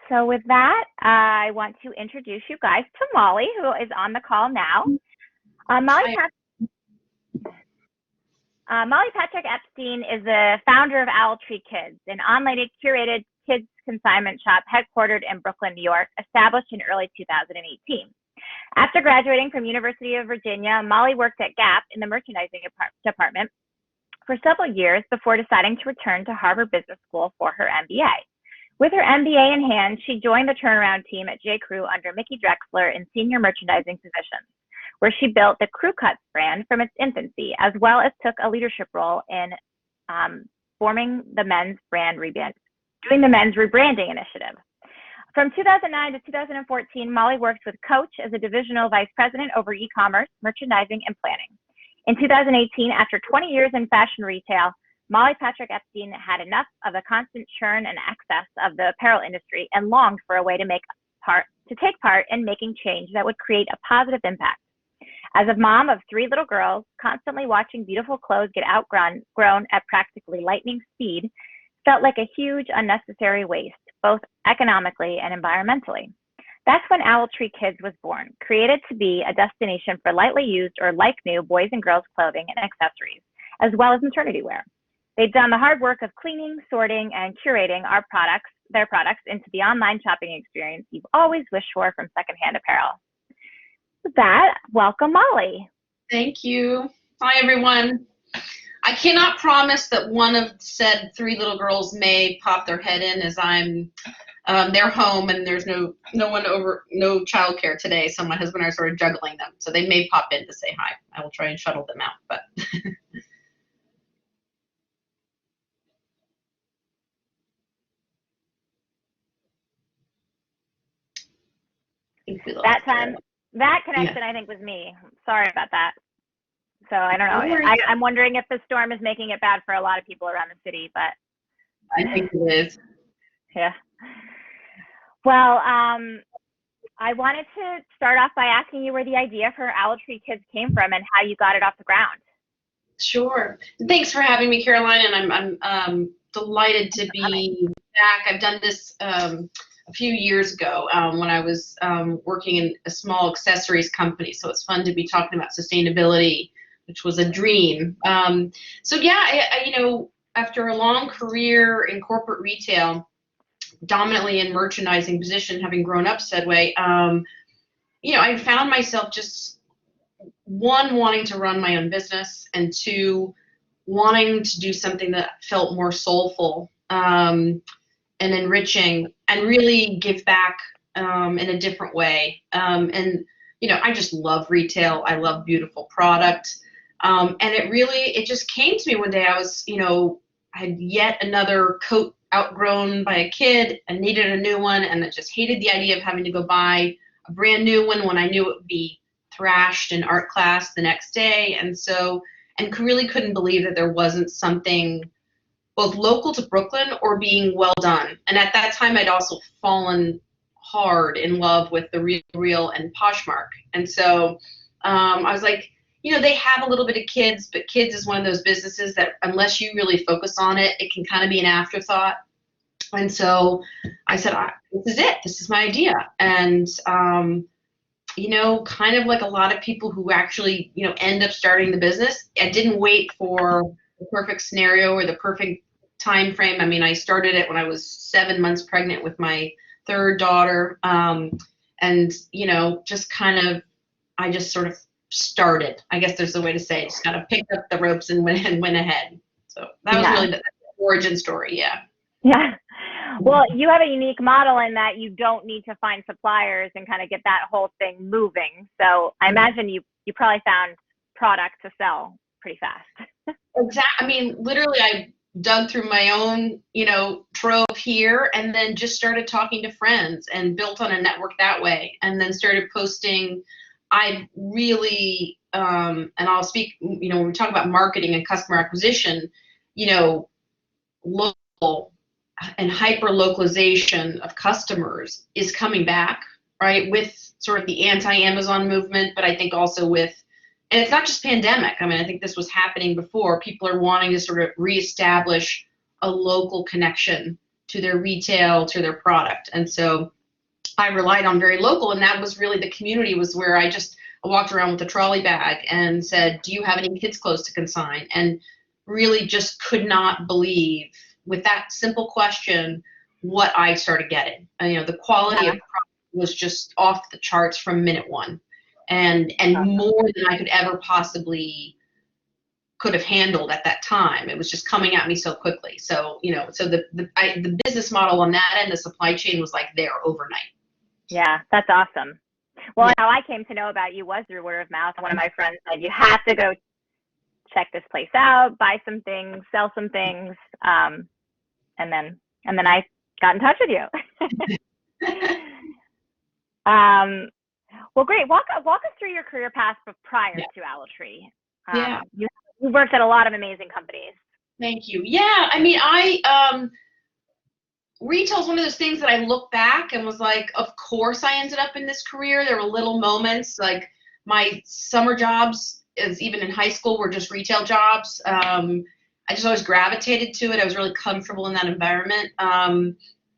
So with that, I want to introduce you guys to Molly, who is on the call now. Molly Patrick Epstein is the founder of Owl Tree Kids, an online curated kids consignment shop headquartered in Brooklyn, New York, established in early 2018. After graduating from University of Virginia, Molly worked at Gap in the merchandising department for several years before deciding to return to Harvard Business School for her MBA. With her MBA in hand, she joined the turnaround team at J. Crew under Mickey Drexler in senior merchandising positions, where she built the Crew Cuts brand from its infancy, as well as took a leadership role in doing the men's rebranding initiative. From 2009 to 2014, Molly worked with Coach as a divisional vice president over e-commerce, merchandising, and planning. In 2018, after 20 years in fashion retail, Molly Patrick Epstein had enough of the constant churn and excess of the apparel industry and longed for a way to take part in making change that would create a positive impact. As a mom of 3 little girls, constantly watching beautiful clothes get outgrown at practically lightning speed felt like a huge unnecessary waste, both economically and environmentally. That's when Owl Tree Kids was born, created to be a destination for lightly used or like new boys and girls clothing and accessories, as well as maternity wear. They've done the hard work of cleaning, sorting, and curating their products into the online shopping experience you've always wished for from secondhand apparel. With that, welcome, Molly. Thank you. Hi, everyone. I cannot promise that one of said 3 little girls may pop their head in as I'm they're home and there's no childcare today, so my husband and I are sort of juggling them. So they may pop in to say hi. I will try and shuttle them out, but that connection, I think, was me. Sorry about that. So I don't know. I'm wondering if the storm is making it bad for a lot of people around the city, but I think it is. Yeah. Well, I wanted to start off by asking you where the idea for Owl Tree Kids came from and how you got it off the ground. Sure. Thanks for having me, Caroline, and I'm delighted to be back. I've done this a few years ago when I was working in a small accessories company, so it's fun to be talking about sustainability, which was a dream. So yeah, after a long career in corporate retail, dominantly in merchandising position, having grown up said way, I found myself just, 1, wanting to run my own business, and 2, wanting to do something that felt more soulful and enriching and really give back in a different way. I just love retail. I love beautiful product. And it just came to me one day. I had yet another coat outgrown by a kid and needed a new one, and I just hated the idea of having to go buy a brand new one when I knew it would be thrashed in art class the next day. And really couldn't believe that there wasn't something both local to Brooklyn or being well done. And at that time, I'd also fallen hard in love with the Real and Poshmark. And so I was like, they have a little bit of kids, but kids is one of those businesses that unless you really focus on it, it can kind of be an afterthought. And so I said, this is it. This is my idea. And, kind of like a lot of people who actually, end up starting the business, I didn't wait for the perfect scenario or the perfect time frame. I mean, I started it when I was 7 months pregnant with my 3rd daughter. I just sort of started. I guess there's a way to say it. Just kind of picked up the ropes and went ahead. So that was really the origin story. Yeah. Yeah. Well, you have a unique model in that you don't need to find suppliers and kind of get that whole thing moving. So I imagine you probably found product to sell pretty fast. Exactly. I mean, literally, I dug through my own, trove here, and then just started talking to friends and built on a network that way, and then started posting. I really, and I'll speak, when we talk about marketing and customer acquisition, local and hyper localization of customers is coming back, right? With sort of the anti-Amazon movement, but I think also with, and it's not just pandemic. I mean, I think this was happening before. People are wanting to sort of reestablish a local connection to their retail, to their product. And so I relied on very local, and that was really the community was where I walked around with a trolley bag and said, do you have any kids' clothes to consign? And really just could not believe with that simple question what I started getting. And, the quality of product was just off the charts from minute one, and more than I could ever possibly could have handled at that time. It was just coming at me so quickly. So, so the business model on that end, the supply chain was like there overnight. Yeah, that's awesome. Well, how I came to know about you was through word of mouth. One of my friends said, you have to go check this place out, buy some things, sell some things. And then I got in touch with you. Well, great. Walk us through your career path prior to Owltree. You worked at a lot of amazing companies. Thank you. Yeah, I mean, retail is one of those things that I look back and was like, of course I ended up in this career. There were little moments, like my summer jobs, even in high school, were just retail jobs. I just always gravitated to it. I was really comfortable in that environment.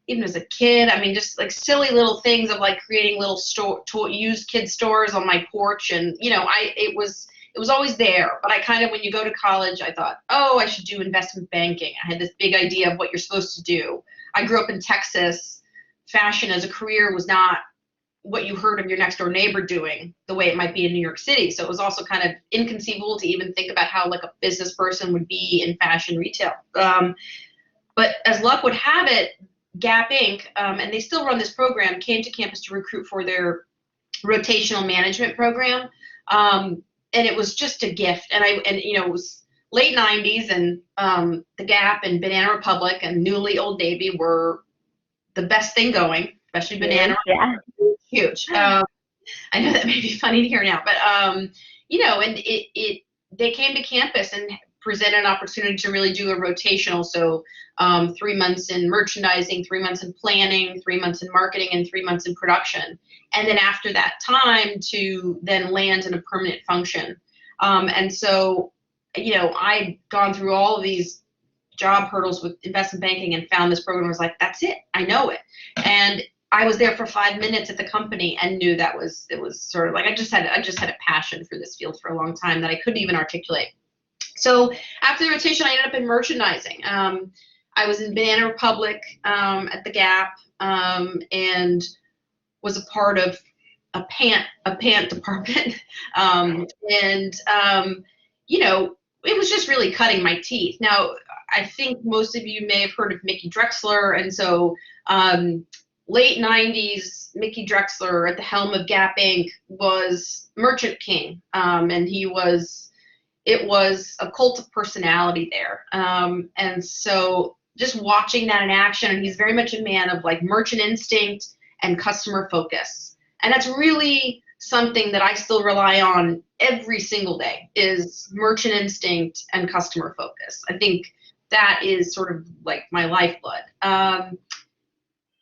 Even as a kid, I mean, just like silly little things of like creating little used kid stores on my porch, and it was always there. But I kind of, when you go to college, I thought, oh, I should do investment banking. I had this big idea of what you're supposed to do. I grew up in Texas. Fashion as a career was not what you heard of your next door neighbor doing the way it might be in New York City. So it was also kind of inconceivable to even think about how like a business person would be in fashion retail. But as luck would have it, Gap Inc., and they still run this program, came to campus to recruit for their rotational management program. And it was just a gift. And it was late 90s, and the Gap and Banana Republic and newly Old Navy were the best thing going, especially Banana Republic. Huge. I know that may be funny to hear now, but and they came to campus and presented an opportunity to really do a rotational. So 3 months in merchandising, 3 months in planning, 3 months in marketing, and 3 months in production. And then after that time to then land in a permanent function. And so, I'd gone through all of these job hurdles with investment banking and found this program. I was like, that's it. I know it. And I was there for 5 minutes at the company and knew it was sort of like, I just had a passion for this field for a long time that I couldn't even articulate. So after the rotation, I ended up in merchandising. I was in Banana Republic at the Gap, and was a part of a pant department. It was just really cutting my teeth. Now, I think most of you may have heard of Mickey Drexler, and so late 90s, Mickey Drexler at the helm of Gap Inc. was Merchant King, and it was a cult of personality there. And so just watching that in action, and he's very much a man of like merchant instinct and customer focus. And that's really something that I still rely on every single day, is merchant instinct and customer focus. I think that is sort of like my lifeblood.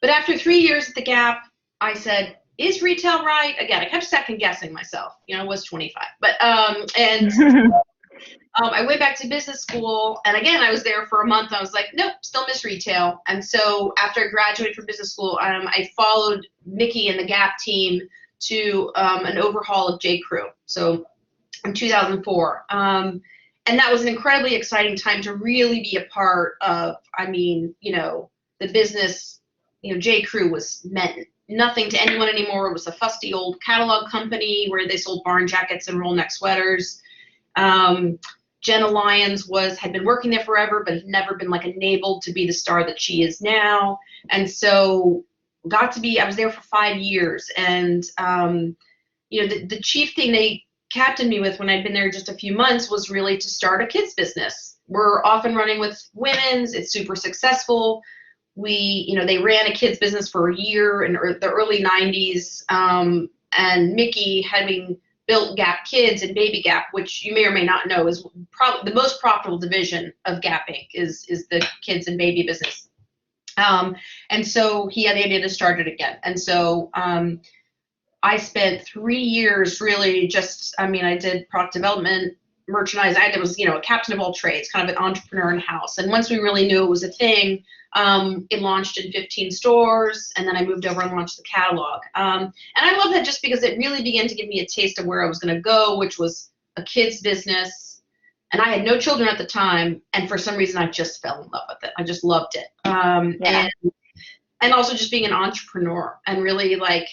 But after 3 years at the Gap, I said, is retail right? Again, I kept second guessing myself. I was 25. But I went back to business school, and again, I was there for a month. I was like, nope, still miss retail. And so after I graduated from business school, I followed Mickey and the Gap team to an overhaul of J. Crew. So in 2004. And that was an incredibly exciting time to really be a part of, the business. J. Crew meant nothing to anyone anymore. It was a fusty old catalog company where they sold barn jackets and roll neck sweaters. Jenna Lyons had been working there forever, but had never been like enabled to be the star that she is now. And so I was there for 5 years, and the chief thing they captained me with when I'd been there just a few months was really to start a kids business. We're off and running with women's. It's super successful. They ran a kids business for a year in the early 90s, and Mickey, having built Gap Kids and Baby Gap, which you may or may not know is probably the most profitable division of Gap Inc. is the kids and baby business. And so he had the idea to start it again. And so I spent 3 years really I did product development, merchandise. I was, a captain of all trades, kind of an entrepreneur in house. And once we really knew it was a thing, It launched in 15 stores, and then I moved over and launched the catalog. And I love that just because it really began to give me a taste of where I was going to go, which was a kid's business. And I had no children at the time, and for some reason I just fell in love with it. I just loved it. And also just being an entrepreneur and really like,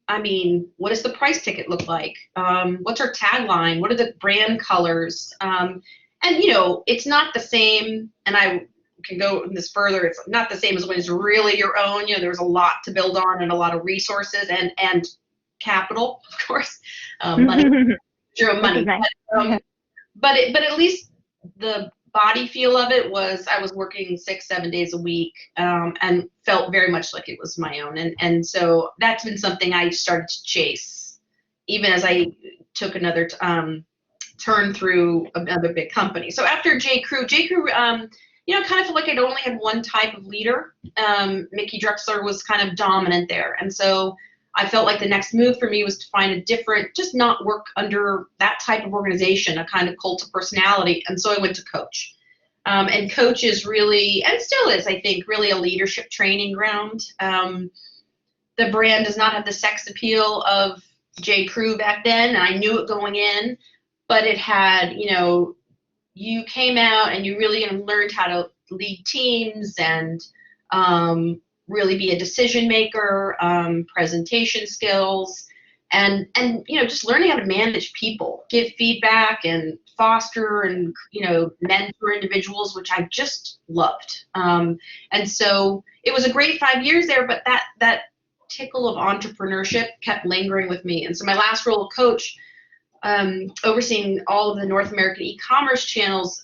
I mean, what does the price ticket look like? What's our tagline? What are the brand colors? And, you know, it's not the same, and I can go this further, it's not the same as when it's really your own. You know, there's a lot to build on and a lot of resources and capital, of course, money, your own money. Nice. But at least the body feel of it was I was working 6-7 days a week, and felt very much like it was my own. And so that's been something I started to chase, even as I took another turn through another big company. So after J. Crew, you know, kind of felt like I'd only had one type of leader. Mickey Drexler was kind of dominant there. And so I felt like the next move for me was to find a different, just not work under that type of organization, a kind of cult of personality. And so I went to Coach. And Coach is really, and still is, I think, really a leadership training ground. The brand does not have the sex appeal of J. Crew back then, and I knew it going in, but it had, you know, you came out and you really learned how to lead teams and really be a decision maker, presentation skills, and you know, just learning how to manage people, give feedback and foster and, you know, mentor individuals, which I just loved. And so it was a great 5 years there, but that tickle of entrepreneurship kept lingering with me. And so my last role of Coach, overseeing all of the North American e-commerce channels,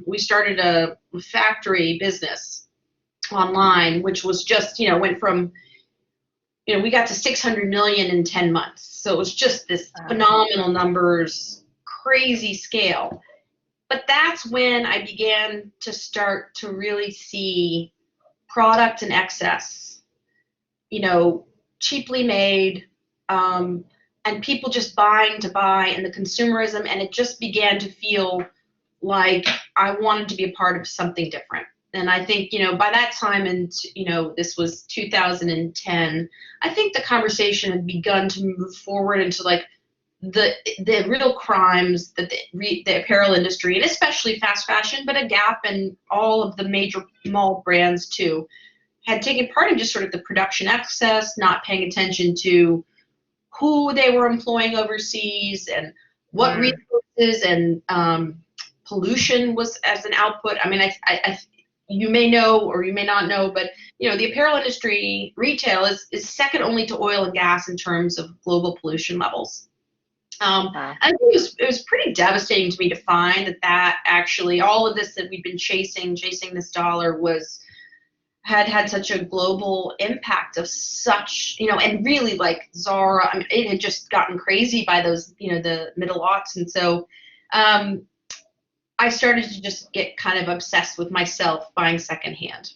we started a factory business online, which was just, you know, went from, you know, we got to 600 million in 10 months. So it was just this phenomenal numbers, crazy scale. But that's when I began to start to really see product in excess, you know, cheaply made, and people just buying to buy, and the consumerism, and it just began to feel like I wanted to be a part of something different. And I think, you know, by that time, and, you know, this was 2010, I think the conversation had begun to move forward into like the real crimes that the apparel industry, and especially fast fashion, but a Gap and all of the major mall brands too, had taken part in just sort of the production excess, not paying attention to who they were employing overseas and what resources and pollution was as an output. I mean, I you may know or you may not know, but, you know, the apparel industry, retail is second only to oil and gas in terms of global pollution levels. I think it was pretty devastating to me to find that actually all of this that we've been chasing this dollar had such a global impact of such, you know, and really like Zara, I mean, it had just gotten crazy by those, you know, the middle aughts. And so I started to just get kind of obsessed with myself buying secondhand.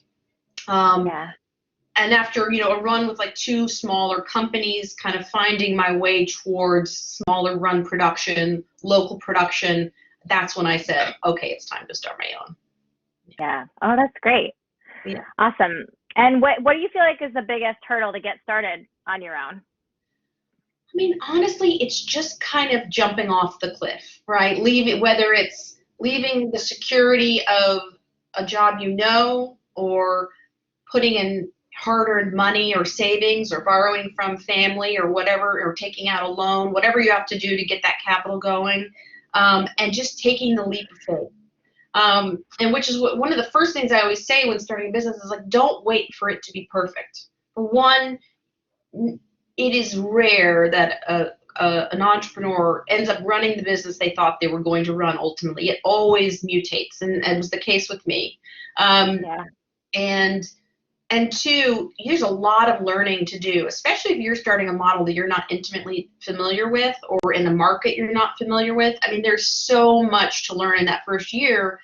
And after, you know, a run with like 2 smaller companies, kind of finding my way towards smaller run production, local production, that's when I said, okay, it's time to start my own. Yeah. Oh, that's great. Yeah. Awesome. And what do you feel like is the biggest hurdle to get started on your own? I mean, honestly, it's just kind of jumping off the cliff, right? Whether it's leaving the security of a job, you know, or putting in hard-earned money or savings or borrowing from family or whatever, or taking out a loan, whatever you have to do to get that capital going, and just taking the leap of faith. And which is one of the first things I always say when starting a business is like, don't wait for it to be perfect. For one, it is rare that an entrepreneur ends up running the business they thought they were going to run ultimately. It always mutates, and it was the case with me. And 2, there's a lot of learning to do, especially if you're starting a model that you're not intimately familiar with or in a market you're not familiar with. I mean, there's so much to learn in that first year.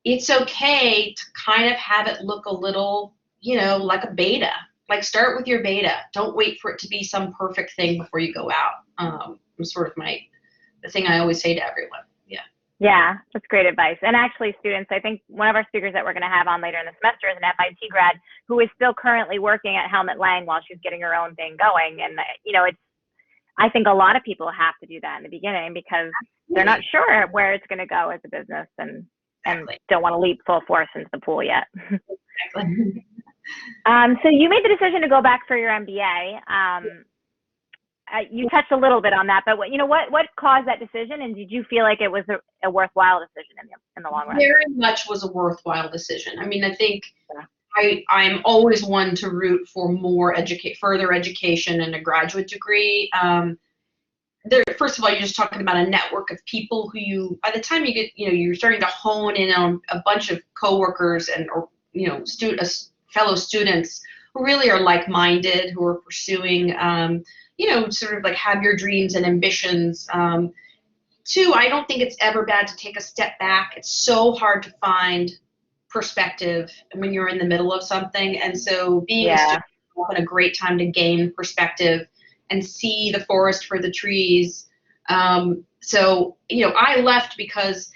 It's okay to kind of have it look a little, you know, like a beta. Like, start with your beta. Don't wait for it to be some perfect thing before you go out. It's sort of the thing I always say to everyone. Yeah, that's great advice. And actually, students, I think one of our speakers that we're going to have on later in the semester is an FIT grad who is still currently working at Helmut Lang while she's getting her own thing going. And, I think a lot of people have to do that in the beginning because they're not sure where it's going to go as a business and don't want to leap full force into the pool yet. Exactly. So you made the decision to go back for your MBA. You touched a little bit on that, but what caused that decision, and did you feel like it was a worthwhile decision in the long run? Very much was a worthwhile decision. I mean, I think I'm always one to root for more further education and a graduate degree. First of all, you're just talking about a network of people who by the time you get, you're starting to hone in on a bunch of coworkers or fellow students who really are like-minded, who are pursuing, sort of like have your dreams and ambitions. Two, I don't think it's ever bad to take a step back. It's so hard to find perspective when you're in the middle of something. And so being a student is often a great time to gain perspective and see the forest for the trees. So, I left because,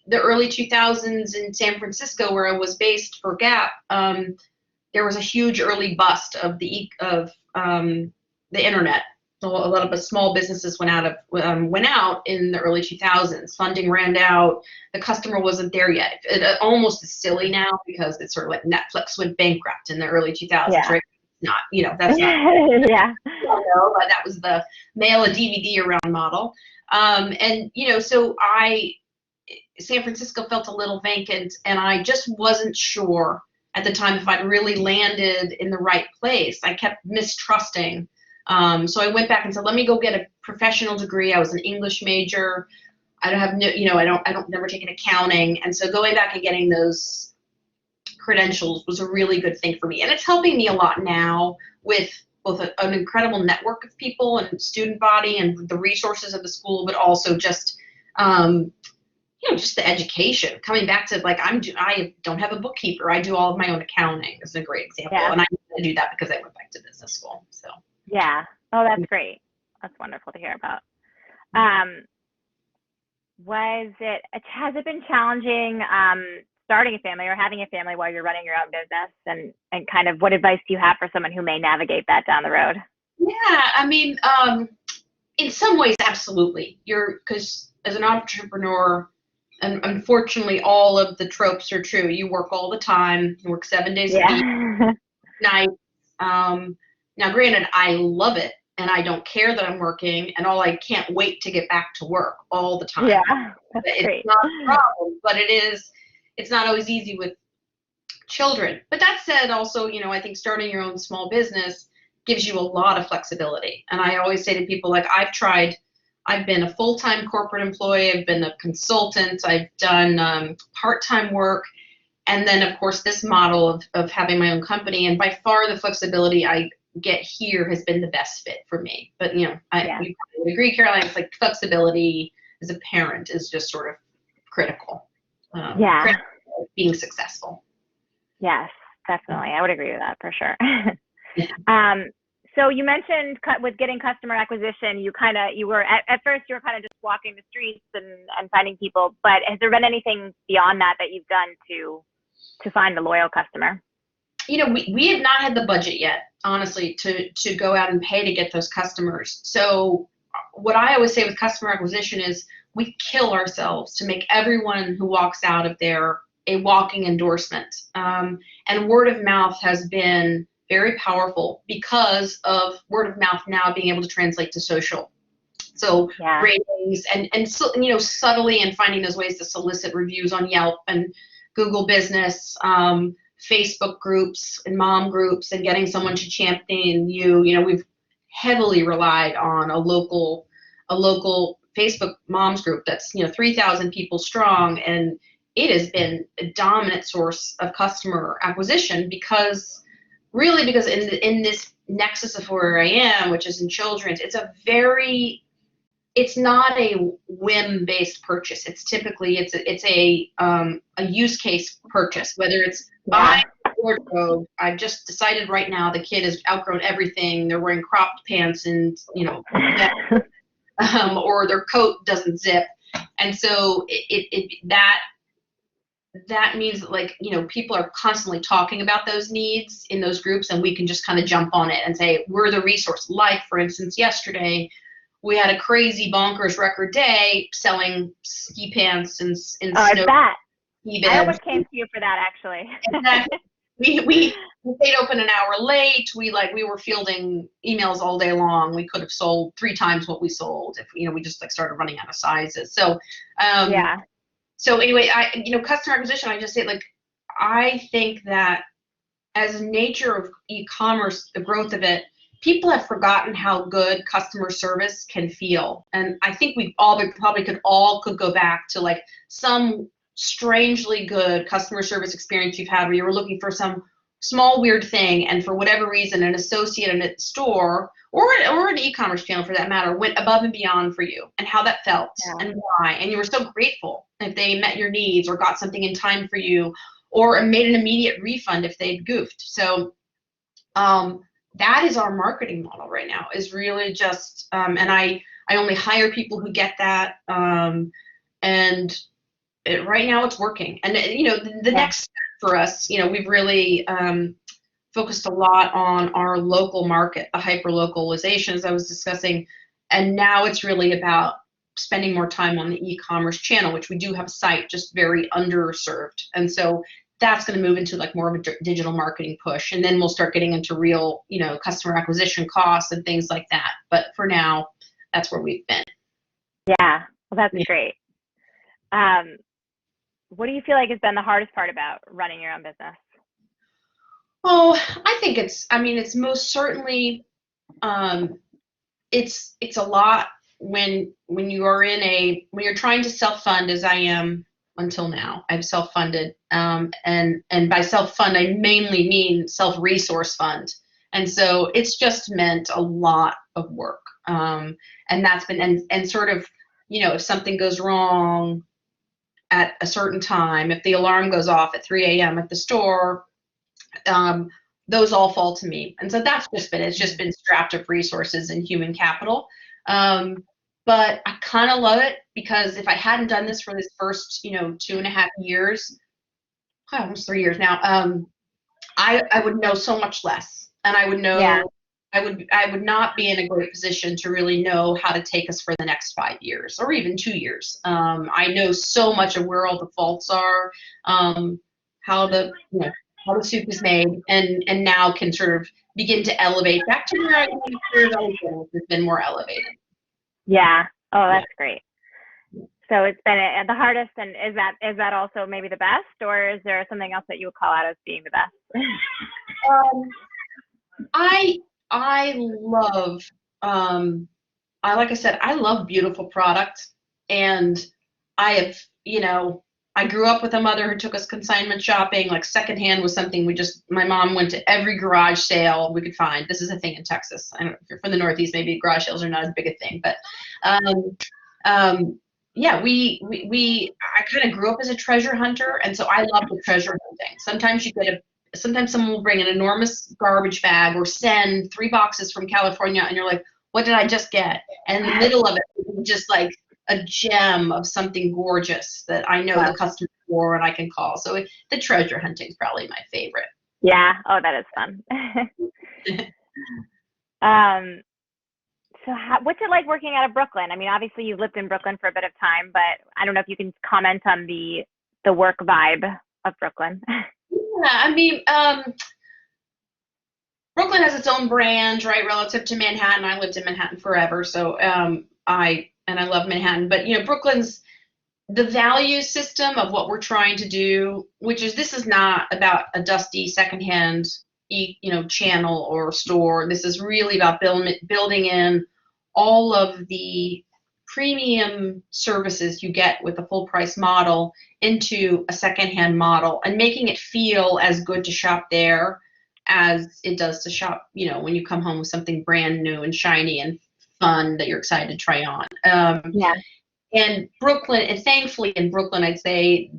the early 2000s in San Francisco, where I was based for Gap, there was a huge early bust of the internet. So a lot of small businesses went out in the early 2000s. Funding ran out. The customer wasn't there yet. It almost is silly now because it's sort of like Netflix went bankrupt in the early 2000s, right? Not, that's not. Yeah. But that was the mail a DVD around model. So San Francisco felt a little vacant, and I just wasn't sure at the time if I'd really landed in the right place. I kept mistrusting. So I went back and said, let me go get a professional degree. I was an English major. I don't have never taken accounting. And so going back and getting those credentials was a really good thing for me. And it's helping me a lot now with both an incredible network of people and student body and the resources of the school, but also just, just the education. Coming back to I don't have a bookkeeper. I do all of my own accounting is a great example. Yeah. And I do that because I went back to business school. So. Yeah. Oh, that's great. That's wonderful to hear about. Has it been challenging starting a family or having a family while you're running your own business, and kind of what advice do you have for someone who may navigate that down the road? Yeah, in some ways, absolutely. Because as an entrepreneur, and unfortunately, all of the tropes are true. You work all the time. You work 7 days a week, night. Now, granted, I love it, and I don't care that I'm working, and I can't wait to get back to work all the time. Yeah, that's it's not a problem, but it's not always easy with children. But that said, also, I think starting your own small business gives you a lot of flexibility. And I always say to people, I've been a full-time corporate employee, I've been a consultant, I've done part-time work, and then, of course, this model of having my own company. And by far, the flexibility I get here has been the best fit for me. But, you probably would agree, Caroline, it's like flexibility as a parent is just sort of critical. Critical being successful. Yes, definitely. I would agree with that for sure. So you mentioned with getting customer acquisition, you were at first you were kind of just walking the streets and finding people, but has there been anything beyond that you've done to find the loyal customer? We have not had the budget yet, honestly, to go out and pay to get those customers. So what I always say with customer acquisition is we kill ourselves to make everyone who walks out of there a walking endorsement. And word of mouth has been very powerful because of word of mouth now being able to translate to social. So ratings and subtly and finding those ways to solicit reviews on Yelp and Google Business, Facebook groups and mom groups, and getting someone to champion you. We've heavily relied on a local Facebook moms group that's 3,000 people strong, and it has been a dominant source of customer acquisition because in this nexus of where I am, which is in children's, it's not a whim-based purchase. It's typically it's a use case purchase, whether it's buying a wardrobe. I've just decided right now the kid has outgrown everything. They're wearing cropped pants and or their coat doesn't zip. And so that means that, like, people are constantly talking about those needs in those groups, and we can just kind of jump on it and say, we're the resource. Like, for instance, yesterday, we had a crazy bonkers record day selling ski pants and Oh, I snow bet. ski I bibs. almost came to you for that, actually. Exactly. We stayed open an hour late. We were fielding emails all day long. We could have sold 3 times what we sold if we just started running out of sizes. So Yeah. So anyway, customer acquisition, I just say, I think that as a nature of e-commerce, the growth of it, people have forgotten how good customer service can feel. And I think we probably could go back to some strangely good customer service experience you've had where you were looking for some small weird thing, and for whatever reason an associate in a store or an e-commerce channel for that matter went above and beyond for you, and how that felt. Yeah. And why, and you were so grateful if they met your needs or got something in time for you, or made an immediate refund if they'd goofed. So that is our marketing model right now, is really just and I only hire people who get that, and right now it's working. And the next step for us, we've really focused a lot on our local market, the hyper localization, as I was discussing, and now it's really about spending more time on the e-commerce channel, which we do have a site, just very underserved. And so that's going to move into more of a digital marketing push, and then we'll start getting into real customer acquisition costs and things like that. But for now, that's where we've been. Yeah, well, that's great. What do you feel like has been the hardest part about running your own business? Oh, I think it's most certainly, it's a lot when you're trying to self-fund, as I am until now. I've self-funded, and by self-fund, I mainly mean self-resource fund. And so it's just meant a lot of work. And that's been, and sort of, if something goes wrong at a certain time, if the alarm goes off at 3 a.m. at the store, those all fall to me. And so it's just been strapped of resources and human capital. But I kind of love it, because if I hadn't done this for this first, 2.5 years, almost 3 years now, I would know so much less, and I would know, Yeah. I would not be in a great position to really know how to take us for the next 5 years or even 2 years. I know so much of where all the faults are, how the soup is made, and now can sort of begin to elevate back to where I was, has been more elevated. Yeah. Oh, that's great. So it's been the hardest, and is that also maybe the best, or is there something else that you would call out as being the best? I love, like I said, I love beautiful product, and I have, I grew up with a mother who took us consignment shopping. Secondhand was something my mom went to every garage sale we could find. This is a thing in Texas. I don't know if you're from the Northeast, maybe garage sales are not as big a thing, but yeah, I kind of grew up as a treasure hunter, and so I love the treasure hunting. Sometimes someone will bring an enormous garbage bag or send 3 boxes from California, and you're like, what did I just get? And in the middle of it, just a gem of something gorgeous that I know the customer for and I can call. So the treasure hunting is probably my favorite. Yeah. Oh, that is fun. So what's it like working out of Brooklyn? I mean, obviously you've lived in Brooklyn for a bit of time, but I don't know if you can comment on the work vibe of Brooklyn. Yeah, I mean, Brooklyn has its own brand, right, relative to Manhattan. I lived in Manhattan forever, so I love Manhattan. But Brooklyn's, the value system of what we're trying to do, this is not about a dusty secondhand channel or store. This is really about building in all of the premium services you get with a full price model into a secondhand model, and making it feel as good to shop there as it does to shop, when you come home with something brand new and shiny and fun that you're excited to try on. Yeah. And Brooklyn, and thankfully in Brooklyn, I'd say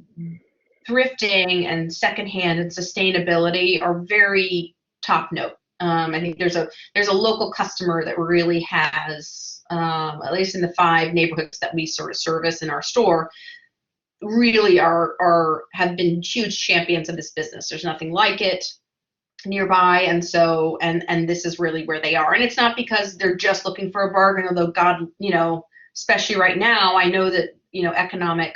thrifting and secondhand and sustainability are very top note. I think there's a local customer that really has, at least in the 5 neighborhoods that we sort of service in our store, really have been huge champions of this business. There's nothing like it nearby, and so and this is really where they are. And it's not because they're just looking for a bargain, although God, especially right now, I know that economic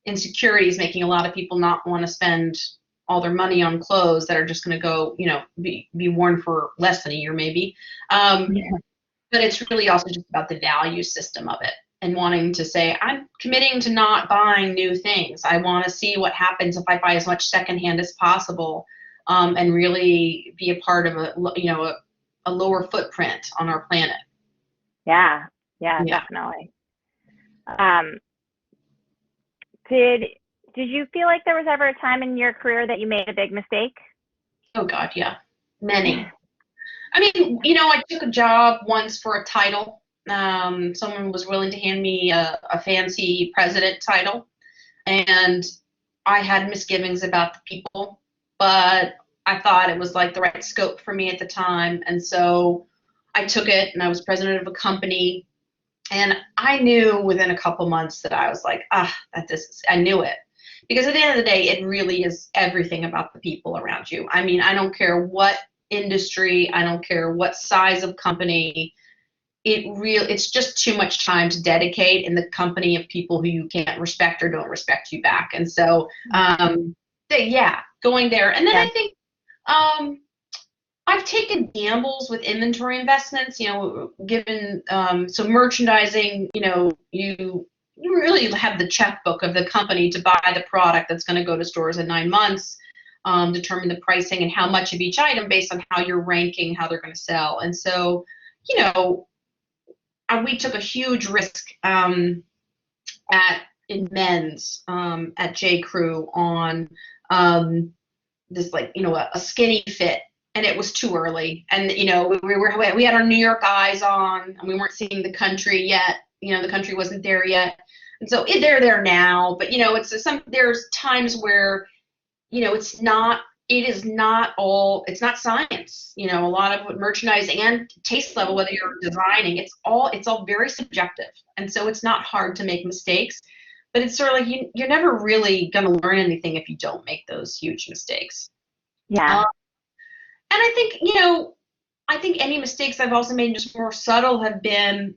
insecurity is making a lot of people not want to spend all their money on clothes that are just going to go, be worn for less than a year maybe. Yeah. But it's really also just about the value system of it, and wanting to say, I'm committing to not buying new things. I want to see what happens if I buy as much secondhand as possible, and really be a part of a lower footprint on our planet. Yeah, definitely. Did you feel like there was ever a time in your career that you made a big mistake? Oh God, yeah, many. I mean, I took a job once for a title. Someone was willing to hand me a fancy president title, and I had misgivings about the people, but I thought it was like the right scope for me at the time, and so I took it, and I was president of a company, and I knew within a couple months that I was like, I knew it. Because at the end of the day, it really is everything about the people around you. I mean, I don't care what industry, I don't care what size of company, it's just too much time to dedicate in the company of people who you can't respect or don't respect you back. And so, going there. And then I think I've taken gambles with inventory investments, given, so merchandising, you really have the checkbook of the company to buy the product that's going to go to stores in 9 months, determine the pricing and how much of each item based on how you're ranking, how they're going to sell. And so, we took a huge risk in men's at J. Crew on this, a skinny fit. And it was too early. And, we had our New York eyes on, and we weren't seeing the country yet. The country wasn't there yet. And so they're there now. But, there's times where, it's not science. A lot of merchandising and taste level, whether you're designing, it's all very subjective. And so it's not hard to make mistakes. But it's sort of like you're never really going to learn anything if you don't make those huge mistakes. Yeah. And I think, any mistakes I've also made just more subtle have been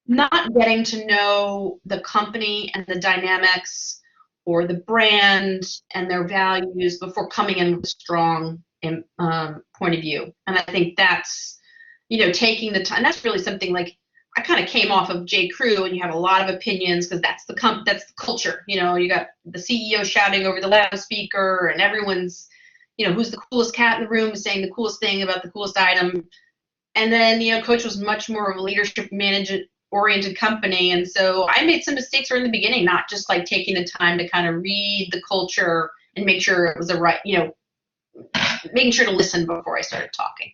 not getting to know the company and the dynamics or the brand and their values before coming in with a strong point of view. And I think that's, taking the time. That's really something like I kind of came off of J. Crew, and you have a lot of opinions because that's the culture. You got the CEO shouting over the loudspeaker, and everyone's, who's the coolest cat in the room is saying the coolest thing about the coolest item. And then, Coach was much more of a leadership management-oriented company. And so I made some mistakes right in the beginning, not just like taking the time to kind of read the culture and make sure it was the right, making sure to listen before I started talking.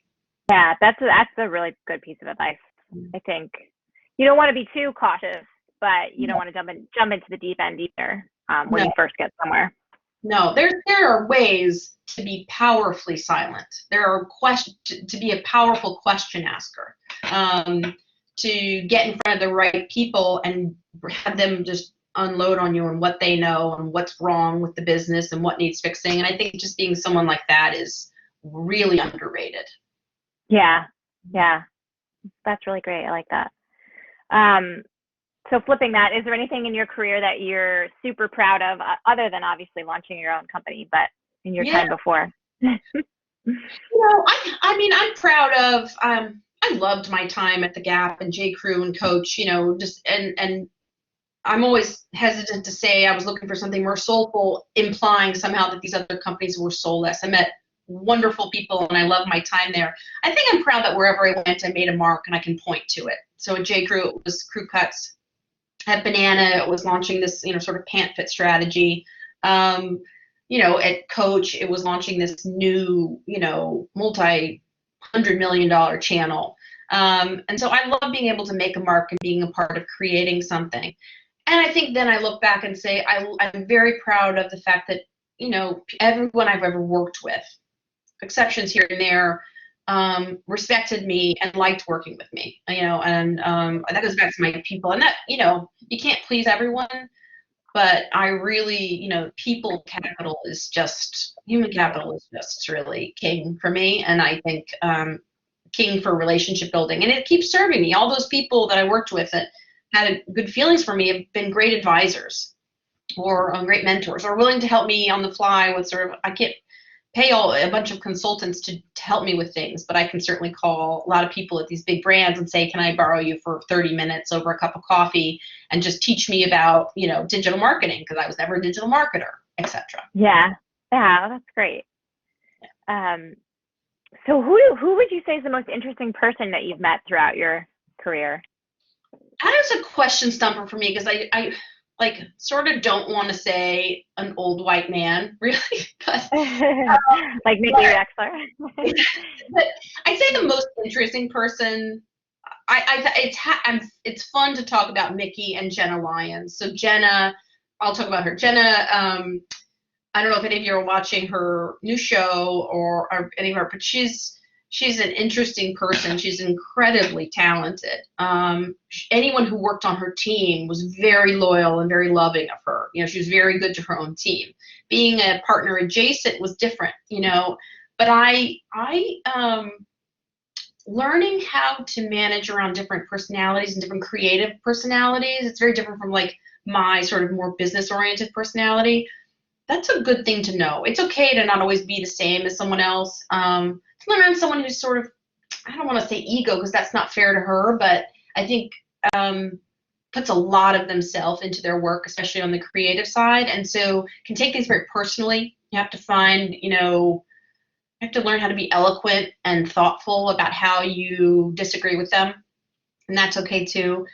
Yeah, that's a really good piece of advice. I think you don't want to be too cautious, but you don't want to jump into the deep end either when you first get somewhere. No, there are ways to be powerfully silent. There are to be a powerful question asker, to get in front of the right people and have them just unload on you on what they know and what's wrong with the business and what needs fixing. And I think just being someone like that is really underrated. Yeah, that's really great. I like that. So flipping that, is there anything in your career that you're super proud of, other than obviously launching your own company, but in your time before? I'm proud of, I loved my time at the Gap and J. Crew and Coach, and I'm always hesitant to say I was looking for something more soulful, implying somehow that these other companies were soulless. I met wonderful people, and I love my time there. I think I'm proud that wherever I went, I made a mark, and I can point to it. So at J. Crew, it was crew cuts. At Banana, it was launching this, sort of pant fit strategy. At Coach, it was launching this new, multi-$100 million channel. And so I love being able to make a mark and being a part of creating something. And I think then I look back and say I'm very proud of the fact that, everyone I've ever worked with, exceptions here and there, respected me and liked working with me, and that goes back to my people. And that, you can't please everyone, but I really, human capital is just really king for me. And I think king for relationship building. And it keeps serving me. All those people that I worked with that had good feelings for me have been great advisors or great mentors, or willing to help me on the fly with I can't pay a bunch of consultants to help me with things, but I can certainly call a lot of people at these big brands and say, can I borrow you for 30 minutes over a cup of coffee and just teach me about, digital marketing, because I was never a digital marketer, etc. Yeah. Yeah, that's great. So who would you say is the most interesting person that you've met throughout your career? That is a question stumper for me, because I sort of don't want to say an old white man, really, but like Mickey Rexler. but I'd say the most interesting person. It's fun to talk about Mickey and Jenna Lyons. So Jenna, I'll talk about her. Jenna, I don't know if any of you are watching her new show or any of her, but she's an interesting person. She's incredibly talented. Anyone who worked on her team was very loyal and very loving of her. She was very good to her own team. Being a partner adjacent was different, but I learning how to manage around different personalities and different creative personalities. It's very different from my sort of more business oriented personality. That's a good thing to know. It's okay to not always be the same as someone else. To learn around someone who's sort of, I don't want to say ego, because that's not fair to her, but I think puts a lot of themselves into their work, especially on the creative side, and so can take things very personally. You have to find, you have to learn how to be eloquent and thoughtful about how you disagree with them, and that's okay too.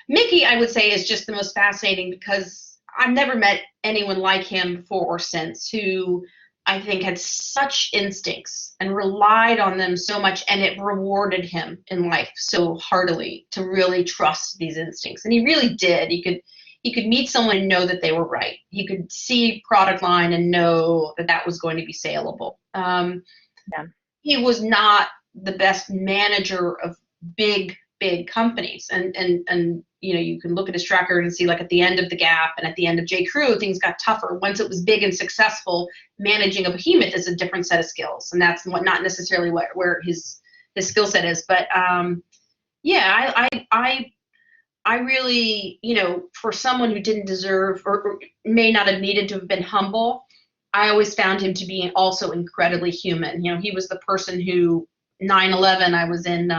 Mickey, I would say, is just the most fascinating, because I've never met anyone like him before or since, who I think had such instincts and relied on them so much, and it rewarded him in life so heartily to really trust these instincts. And he really did. He could meet someone and know that they were right. He could see product line and know that was going to be saleable. Yeah. He was not the best manager of big companies, and you can look at his track record and see, at the end of the Gap and at the end of J. Crew, things got tougher. Once it was big and successful, managing a behemoth is a different set of skills, and that's not necessarily where his skill set is. But yeah, I really, for someone who didn't deserve or may not have needed to have been humble, I always found him to be also incredibly human. He was the person who 9/11, I was in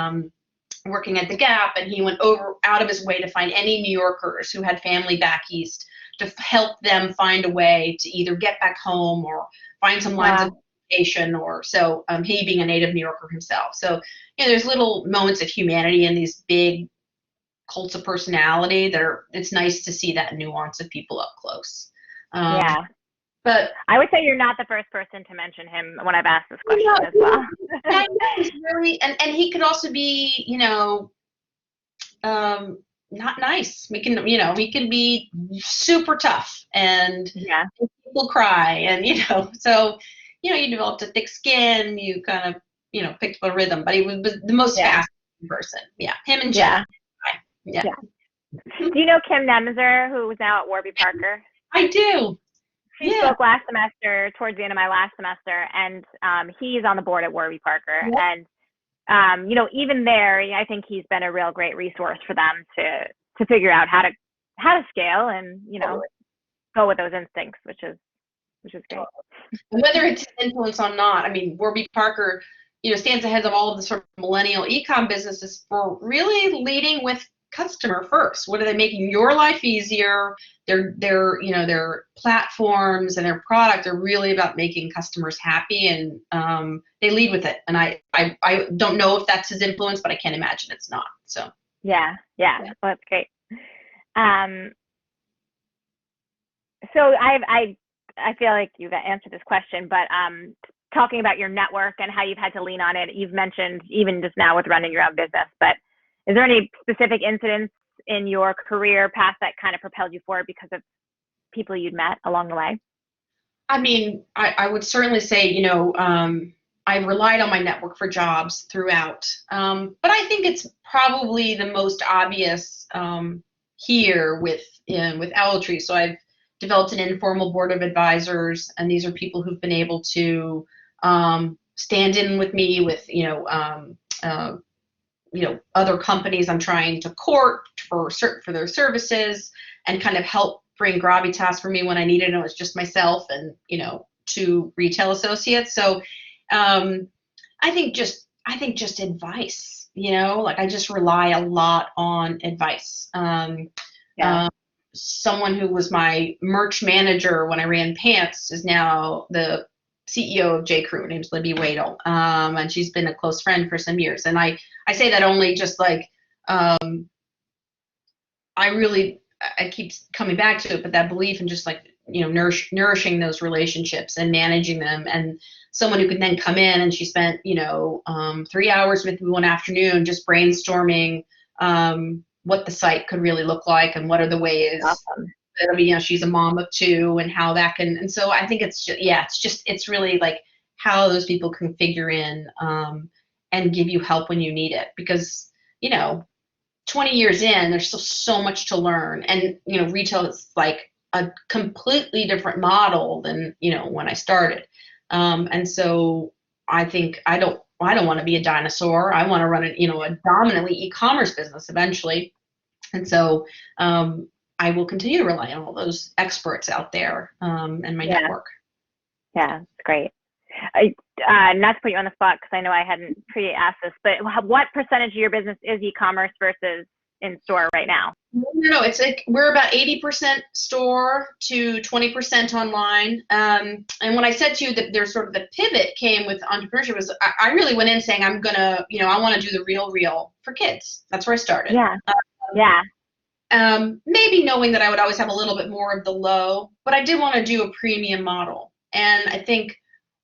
working at the Gap, and he went out of his way to find any New Yorkers who had family back east, to help them find a way to either get back home or find some lines of communication, or so, he being a native New Yorker himself. So, there's little moments of humanity in these big cults of personality it's nice to see that nuance of people up close. Yeah. But I would say you're not the first person to mention him when I've asked this question as well. I know, he's really, and he could also be, not nice. He can be super tough and people cry, and so you developed a thick skin. You kind of picked up a rhythm, but he was the most fascinating person. Yeah, him and Jenna. Yeah. Do you know Kim Nemser, who is now at Warby Parker? I do. She spoke last semester, towards the end of my last semester, and he's on the board at Warby Parker. And, even there, I think he's been a real great resource for them to figure out how to scale and, go with those instincts, which is great. And whether it's influence or not, Warby Parker, stands ahead of all of the sort of millennial e-com businesses for really leading with customer first. What are they making your life easier? Their platforms and their product are really about making customers happy, and they lead with it. And I don't know if that's his influence, but I can't imagine it's not. So yeah. Well, that's great. So I feel like you've answered this question, but talking about your network and how you've had to lean on it, you've mentioned even just now with running your own business, but is there any specific incidents in your career path that kind of propelled you forward because of people you'd met along the way? I mean, I would certainly say, I relied on my network for jobs throughout. But I think it's probably the most obvious here with Owltree. So I've developed an informal board of advisors, and these are people who've been able to stand in with me with, other companies I'm trying to court for their services, and kind of help bring gravitas for me when I needed it. And it was just myself and, two retail associates. So I think just advice, like I just rely a lot on advice. Yeah. Someone who was my merch manager when I ran pants is now the CEO of J. Crew. Her name's Libby Wadle, and she's been a close friend for some years. And I say that only just like I keep coming back to it, but that belief in just like nourishing those relationships and managing them, and someone who could then come in, and she spent 3 hours with me one afternoon just brainstorming what the site could really look like and what are the ways. Awesome. She's a mom of two, and how that can. And so I think it's really like how those people can figure in and give you help when you need it, because 20 years in, there's still so much to learn. And retail is like a completely different model than when I started. And so I think I don't want to be a dinosaur. I want to run a dominantly e-commerce business eventually. And so I will continue to rely on all those experts out there and my network. Yeah, it's great. Not to put you on the spot, because I know I hadn't pre-asked this, but what percentage of your business is e-commerce versus in-store right now? No, it's like we're about 80% store to 20% online. And when I said to you that there's sort of the pivot came with entrepreneurship, was I really went in saying I'm gonna, I want to do the real for kids. That's where I started. Yeah. Maybe knowing that I would always have a little bit more of the low, but I did want to do a premium model. And I think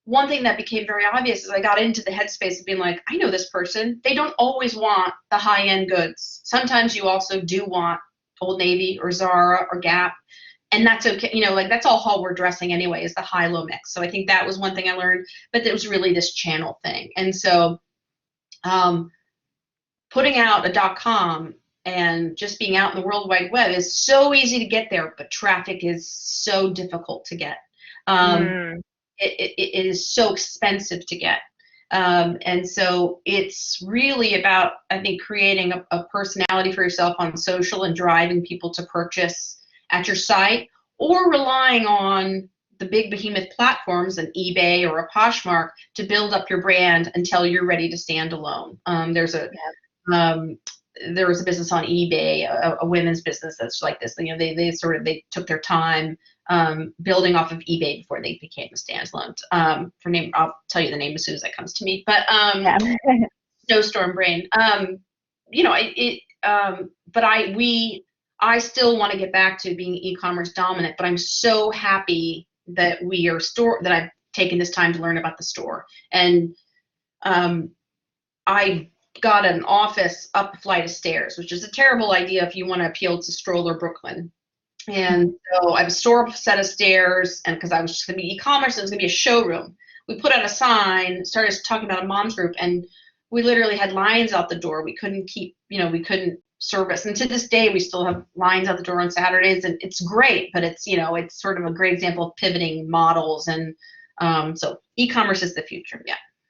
one thing that became very obvious is I got into the headspace of being like, I know this person. They don't always want the high-end goods. Sometimes you also do want Old Navy or Zara or Gap, and that's okay. Like that's all hallware dressing anyway, is the high-low mix. So I think that was one thing I learned, but it was really this channel thing. And so putting out a .com and just being out in the World Wide Web is so easy to get there, but traffic is so difficult to get. It is so expensive to get. And so it's really about, I think, creating a personality for yourself on social and driving people to purchase at your site, or relying on the big behemoth platforms, an eBay or a Poshmark, to build up your brand until you're ready to stand alone. There was a business on eBay, a women's business that's like this. They took their time building off of eBay before they became a standalone. I'll tell you the name as soon as that comes to me. But Snowstorm Brain. But I still want to get back to being e-commerce dominant. But I'm so happy that that I've taken this time to learn about the store. And I got an office up a flight of stairs, which is a terrible idea if you want to appeal to Stroller Brooklyn. And so I have a store up a set of stairs, and because I was just going to be e-commerce, it was going to be a showroom. We put out a sign, started talking about a mom's group, and we literally had lines out the door. We couldn't service. And to this day, we still have lines out the door on Saturdays, and it's great, but it's sort of a great example of pivoting models. And so e-commerce is the future.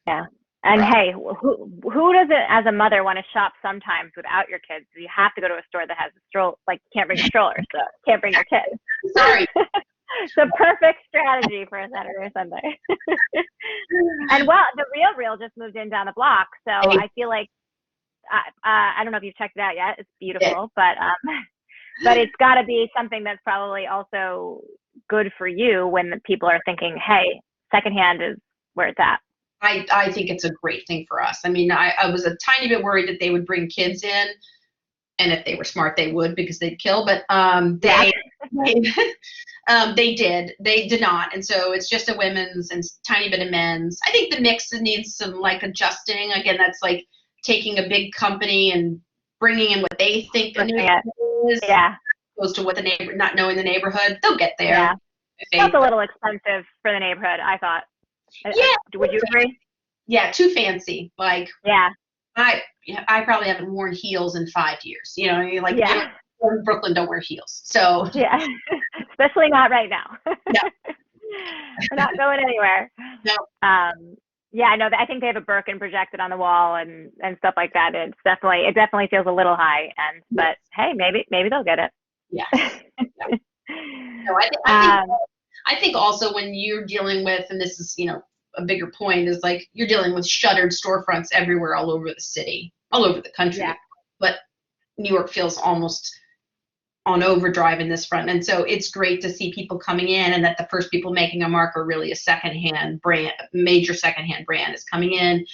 Yeah. And hey, who doesn't, as a mother, want to shop sometimes without your kids? You have to go to a store that has a stroller, like you can't bring a stroller, so can't bring your kids. Sorry. It's a perfect strategy for a Saturday or Sunday. And the Real just moved in down the block, so I feel like, I don't know if you've checked it out yet. It's beautiful, but it's got to be something that's probably also good for you when the people are thinking, hey, secondhand is where it's at. I think it's a great thing for us. I mean, I was a tiny bit worried that they would bring kids in, and if they were smart, they would, because they'd kill. But they did. They did not. And so it's just a women's and tiny bit of men's. I think the mix needs some like adjusting. Again, that's like taking a big company and bringing in what they think the new is, opposed to what the neighbor, not knowing the neighborhood. They'll get there. That's a little expensive for the neighborhood, I thought. Yeah. Would you agree? Yeah, too fancy. Like, Yeah. I probably haven't worn heels in 5 years. You know, I mean, like, you Yeah. know, in Brooklyn don't wear heels. So Yeah. Especially not right now. no, We're not going anywhere. no. Yeah, I know that. I think they have a Birkin projected on the wall and stuff like that. It definitely feels a little high. But hey, maybe they'll get it. Yeah. Yeah. No, I think also when you're dealing with, and this is, you know, a bigger point, is like you're dealing with shuttered storefronts everywhere, all over the city, all over the country. Yeah. But New York feels almost on overdrive in this front. And so it's great to see people coming in, and that the first people making a mark are really a secondhand brand, major secondhand brand is coming in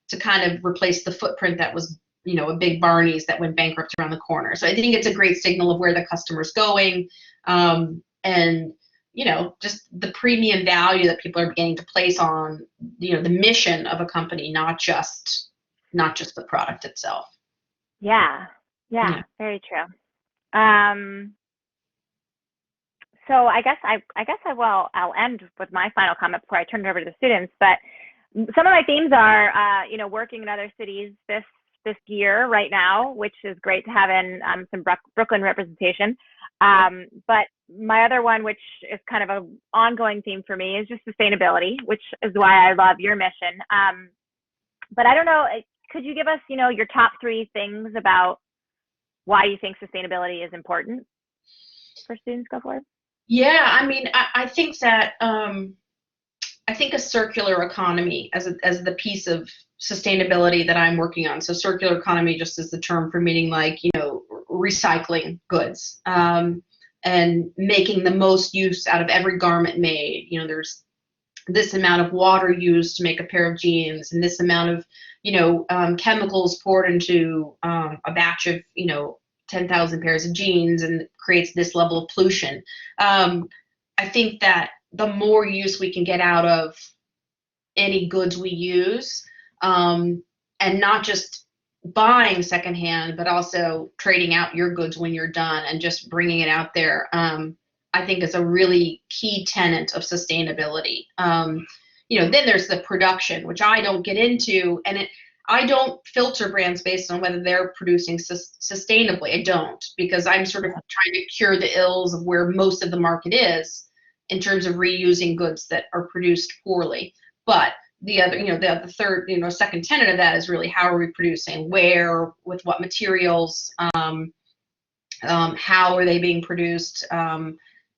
to kind of replace the footprint that was, you know, a big Barney's that went bankrupt around the corner. So I think it's a great signal of where the customer's going. And, you know, just the premium value that people are beginning to place on, you know, the mission of a company, not just the product itself. Yeah. Yeah. Very true. So I'll end with my final comment before I turn it over to the students. But some of my themes are, you know, working in other cities this year right now, which is great to have in some Brooklyn representation. But my other one, which is kind of an ongoing theme for me, is just sustainability, which is why I love your mission. But I don't know, could you give us, you know, your top 3 things about why you think sustainability is important for students go forward? Yeah, I mean, I think that I think a circular economy as the piece of sustainability that I'm working on. So circular economy just is the term for meaning, like, you know, recycling goods, and making the most use out of every garment made. You know, there's this amount of water used to make a pair of jeans, and this amount of, you know, chemicals poured into a batch of, you know, 10,000 pairs of jeans, and creates this level of pollution. I think that the more use we can get out of any goods we use, and not just buying secondhand, but also trading out your goods when you're done and just bringing it out there, I think is a really key tenet of sustainability. You know, then there's the production, which I don't get into, and I don't filter brands based on whether they're producing sustainably. I don't, because I'm sort of trying to cure the ills of where most of the market is in terms of reusing goods that are produced poorly. But the other, you know, the third, you know, second tenet of that is really how are we producing, where, with what materials, how are they being produced,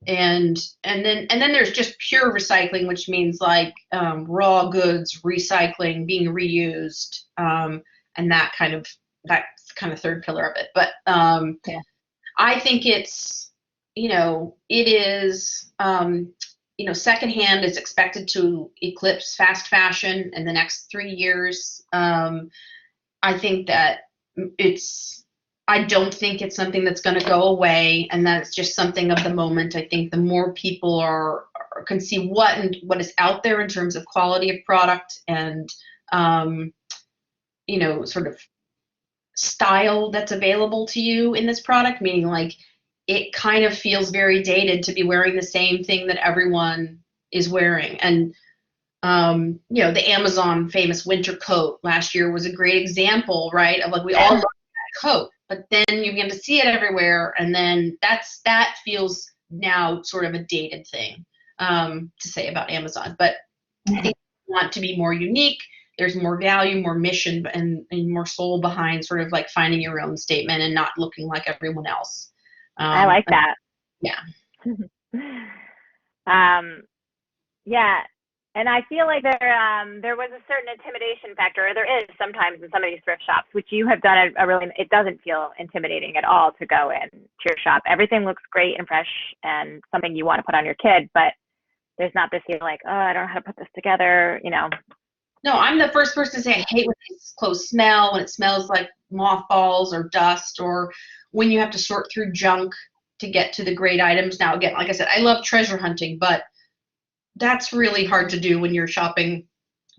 and then there's just pure recycling, which means like raw goods recycling, being reused, and that kind of third pillar of it. But Yeah. I think it's, you know, it is, you know, secondhand is expected to eclipse fast fashion in the next 3 years. I think that I don't think it's something that's going to go away, and that's just something of the moment. I think the more people can see what is out there in terms of quality of product and, you know, sort of style that's available to you in this product, meaning like it kind of feels very dated to be wearing the same thing that everyone is wearing. And you know, the Amazon famous winter coat last year was a great example, right? Of like, we all love that coat, but then you begin to see it everywhere, and then that feels now sort of a dated thing to say about Amazon. But I think you want to be more unique. There's more value, more mission, and more soul behind sort of like finding your own statement and not looking like everyone else. I like that. Yeah. Yeah, and I feel like there was a certain intimidation factor, or there is sometimes in some of these thrift shops, which you have done a really. It doesn't feel intimidating at all to go in to your shop. Everything looks great and fresh, and something you want to put on your kid, but there's not this feel like, oh, I don't know how to put this together, you know. No, I'm the first person to say I hate when these clothes smell, when it smells like mothballs or dust, or when you have to sort through junk to get to the great items. Now, again, like I said, I love treasure hunting, but that's really hard to do when you're shopping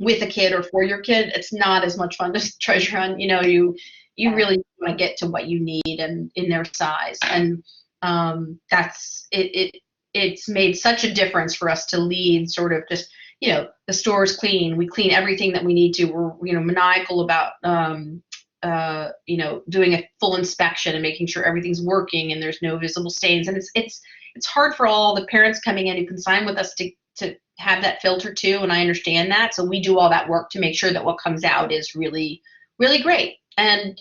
with a kid or for your kid. It's not as much fun to treasure hunt. You know, you really want to get to what you need and in their size, and that's it. it's made such a difference for us to lead sort of just, the store's clean. We clean everything that we need to. We're, maniacal about, doing a full inspection and making sure everything's working and there's no visible stains. And it's hard for all the parents coming in who consign with us to have that filter too. And I understand that. So we do all that work to make sure that what comes out is really, really great. And,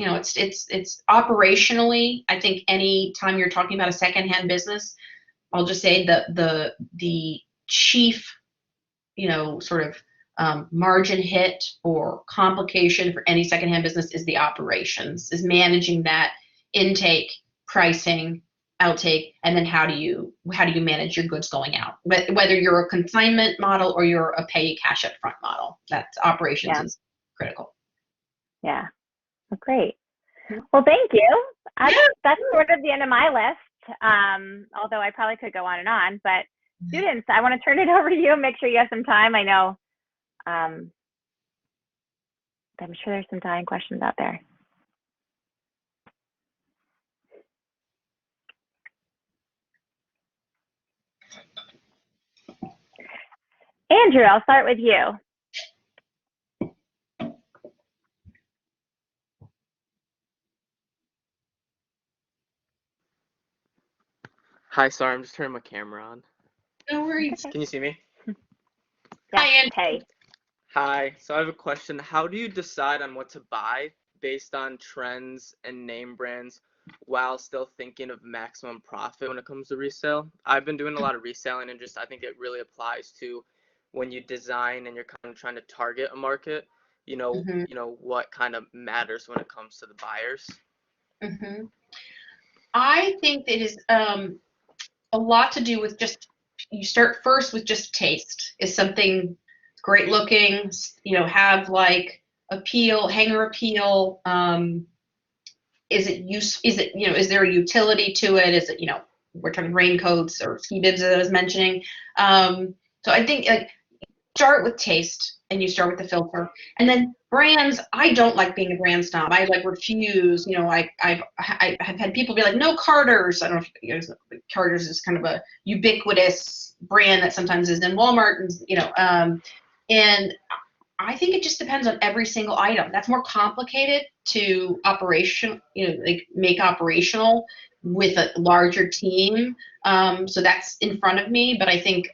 it's operationally, I think any time you're talking about a secondhand business, I'll just say the chief, sort of margin hit or complication for any secondhand business is the operations, is managing that intake, pricing, outtake, and then how do you manage your goods going out? Whether you're a consignment model or you're a pay cash up front model, that's operations is critical. Yeah. Well, great. Well, thank you. That's sort of the end of my list. Although I probably could go on and on, but students, I want to turn it over to you and make sure you have some time. I know, I'm sure there's some dying questions out there. Andrew, I'll start with you. Hi, sorry, I'm just turning my camera on. No worries. Can you see me? Yeah. Hi, Andrew. Hey. Hi, so I have a question. How do you decide on what to buy based on trends and name brands while still thinking of maximum profit when it comes to resale? I've been doing a lot of reselling and I think it really applies to when you design and you're kind of trying to target a market, what kind of matters when it comes to the buyers. Mm-hmm. I think it is a lot to do with you start first with just taste. Is something great looking, have like appeal, hanger appeal? Is there a utility to it? Is it, we're talking raincoats or ski bibs that I was mentioning. So I think start with taste and you start with the filter. And then brands, I don't like being a brand snob. I refuse, I've had people be like, no Carter's. I don't know if Carter's is kind of a ubiquitous brand that sometimes is in Walmart and I think it just depends on every single item. That's more complicated to make operational with a larger team. So that's in front of me, but I think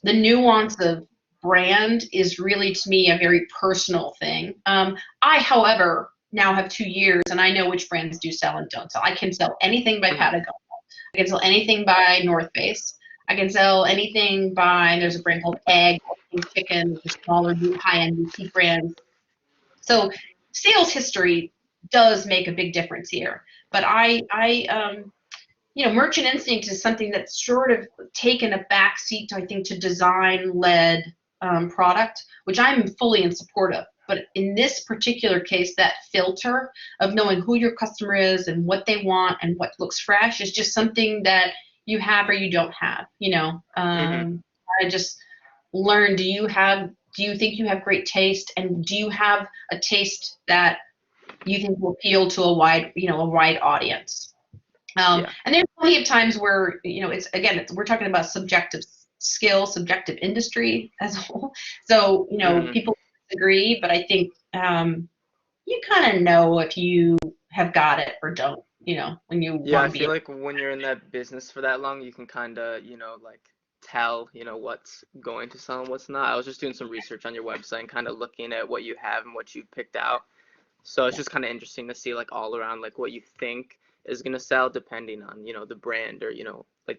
the nuance of brand is really, to me, a very personal thing. I, however, now have 2 years and I know which brands do sell and don't sell. I can sell anything by Patagonia. I can sell anything by North Face. I can sell anything by, there's a brand called Egg, Chicken, the smaller high-end boutique brands. So sales history does make a big difference here. But merchant instinct is something that's sort of taken a backseat, I think, to design-led product, which I'm fully in support of. But in this particular case, that filter of knowing who your customer is and what they want and what looks fresh is just something that you have or you don't have. I just learned, do you think you have great taste, and do you have a taste that you think will appeal to a wide audience? And there's plenty of times where, we're talking about subjective skill, subjective industry as a whole. So, people disagree, but I think you kind of know if you have got it or don't, when you I feel like when you're in that business for that long, you can kind of, tell, what's going to sell and what's not. I was just doing some research on your website and kind of looking at what you have and what you've picked out. So it's just kind of interesting to see all around what you think is going to sell depending on, the brand or,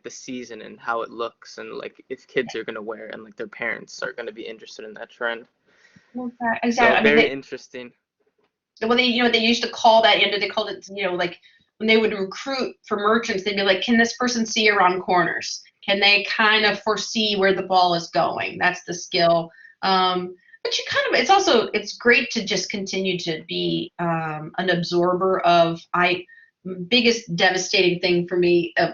the season and how it looks and if kids are going to wear it and their parents are going to be interested in that trend. Exactly. So very interesting. Well, they used to call that, they called it, when they would recruit for merchants, they'd be like, can this person see around corners? Can they kind of foresee where the ball is going? That's the skill. But it's great to just continue to be an absorber of, biggest devastating thing for me of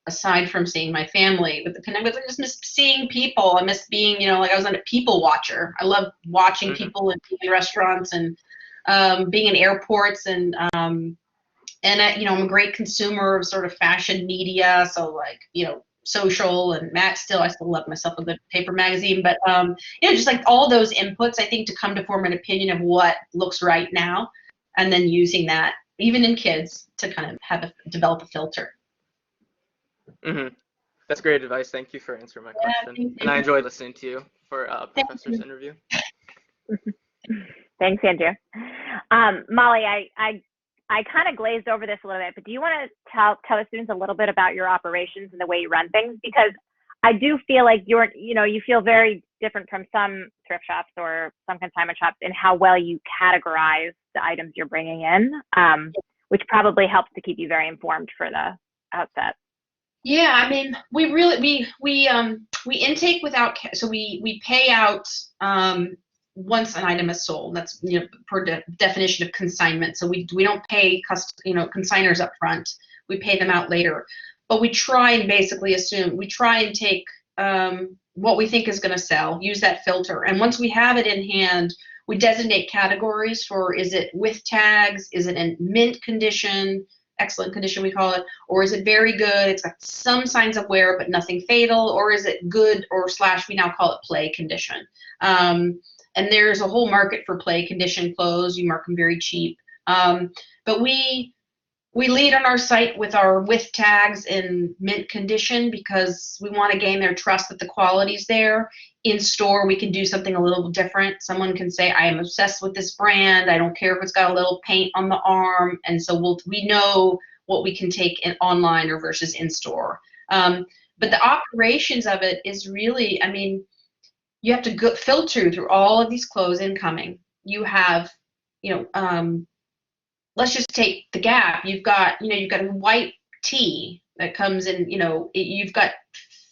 aside from seeing my family with the pandemic, I just miss seeing people. I miss being, I was a people watcher. I love watching people and being in restaurants and being in airports and And I'm a great consumer of sort of fashion media, so like social and I still love myself a good paper magazine, but just like all those inputs, I think, to come to form an opinion of what looks right now, and then using that even in kids to kind of develop a filter. Hmm. That's great advice. Thank you for answering my Yeah, question. And I enjoyed listening to you for a professor's interview. Thanks, Andrew. Molly, I kind of glazed over this a little bit, but do you want to tell the students a little bit about your operations and the way you run things? Because I do feel like you feel very different from some thrift shops or some consignment shops in how well you categorize the items you're bringing in, which probably helps to keep you very informed for the outset. Yeah, I mean, we really we intake without so we pay out once an item is sold. That's per definition of consignment. So we don't pay consigners up front. We pay them out later. But we try and basically try and take what we think is going to sell, use that filter, and once we have it in hand, we designate categories for: is it with tags? Is it in mint condition? Excellent condition, we call it, or is it very good? It's got some signs of wear but nothing fatal, or is it good or / we now call it play condition. And there's a whole market for play condition clothes. You mark them very cheap. But we lead on our site with our with tags in mint condition because we want to gain their trust that the quality's there. In store, we can do something a little different. Someone can say, I am obsessed with this brand. I don't care if it's got a little paint on the arm. And so we know what we can take in online or versus in store. But the operations of it is really, I mean, you have to filter through all of these clothes incoming. You have, let's just take the Gap. You've got a white tee that comes in, you've got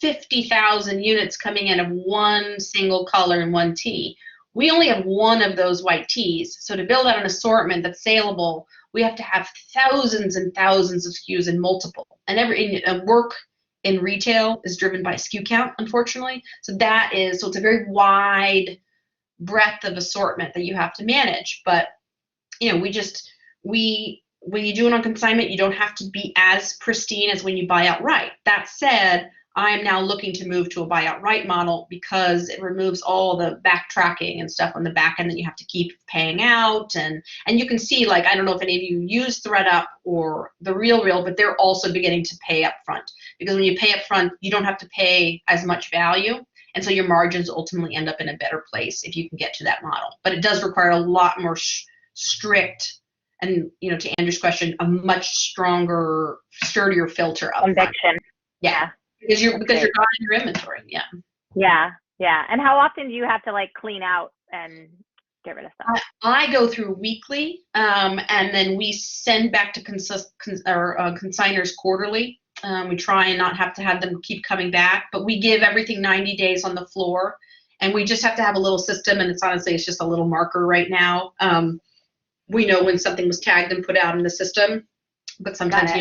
50,000 units coming in of one single color and one tee. We only have one of those white tees. So to build out an assortment that's saleable, we have to have thousands and thousands of SKUs and multiple. And work in retail is driven by SKU count, unfortunately. So it's a very wide breadth of assortment that you have to manage. But when you do it on consignment, you don't have to be as pristine as when you buy outright. That said, I am now looking to move to a buy outright model because it removes all the backtracking and stuff on the back end that you have to keep paying out. And you can see, like, I don't know if any of you use ThreadUp or The RealReal, but they're also beginning to pay up front, because when you pay up front, you don't have to pay as much value. And so your margins ultimately end up in a better place if you can get to that model. But it does require a lot more strict, and to Andrew's question, a much stronger, sturdier filter up Conviction. front. Yeah. Because you're guarding your inventory. Yeah. And how often do you have to clean out and get rid of stuff? I go through weekly, and then we send back to consigners quarterly. We try and not have to have them keep coming back, but we give everything 90 days on the floor, and we just have to have a little system. And it's just a little marker right now. We know when something was tagged and put out in the system, but sometimes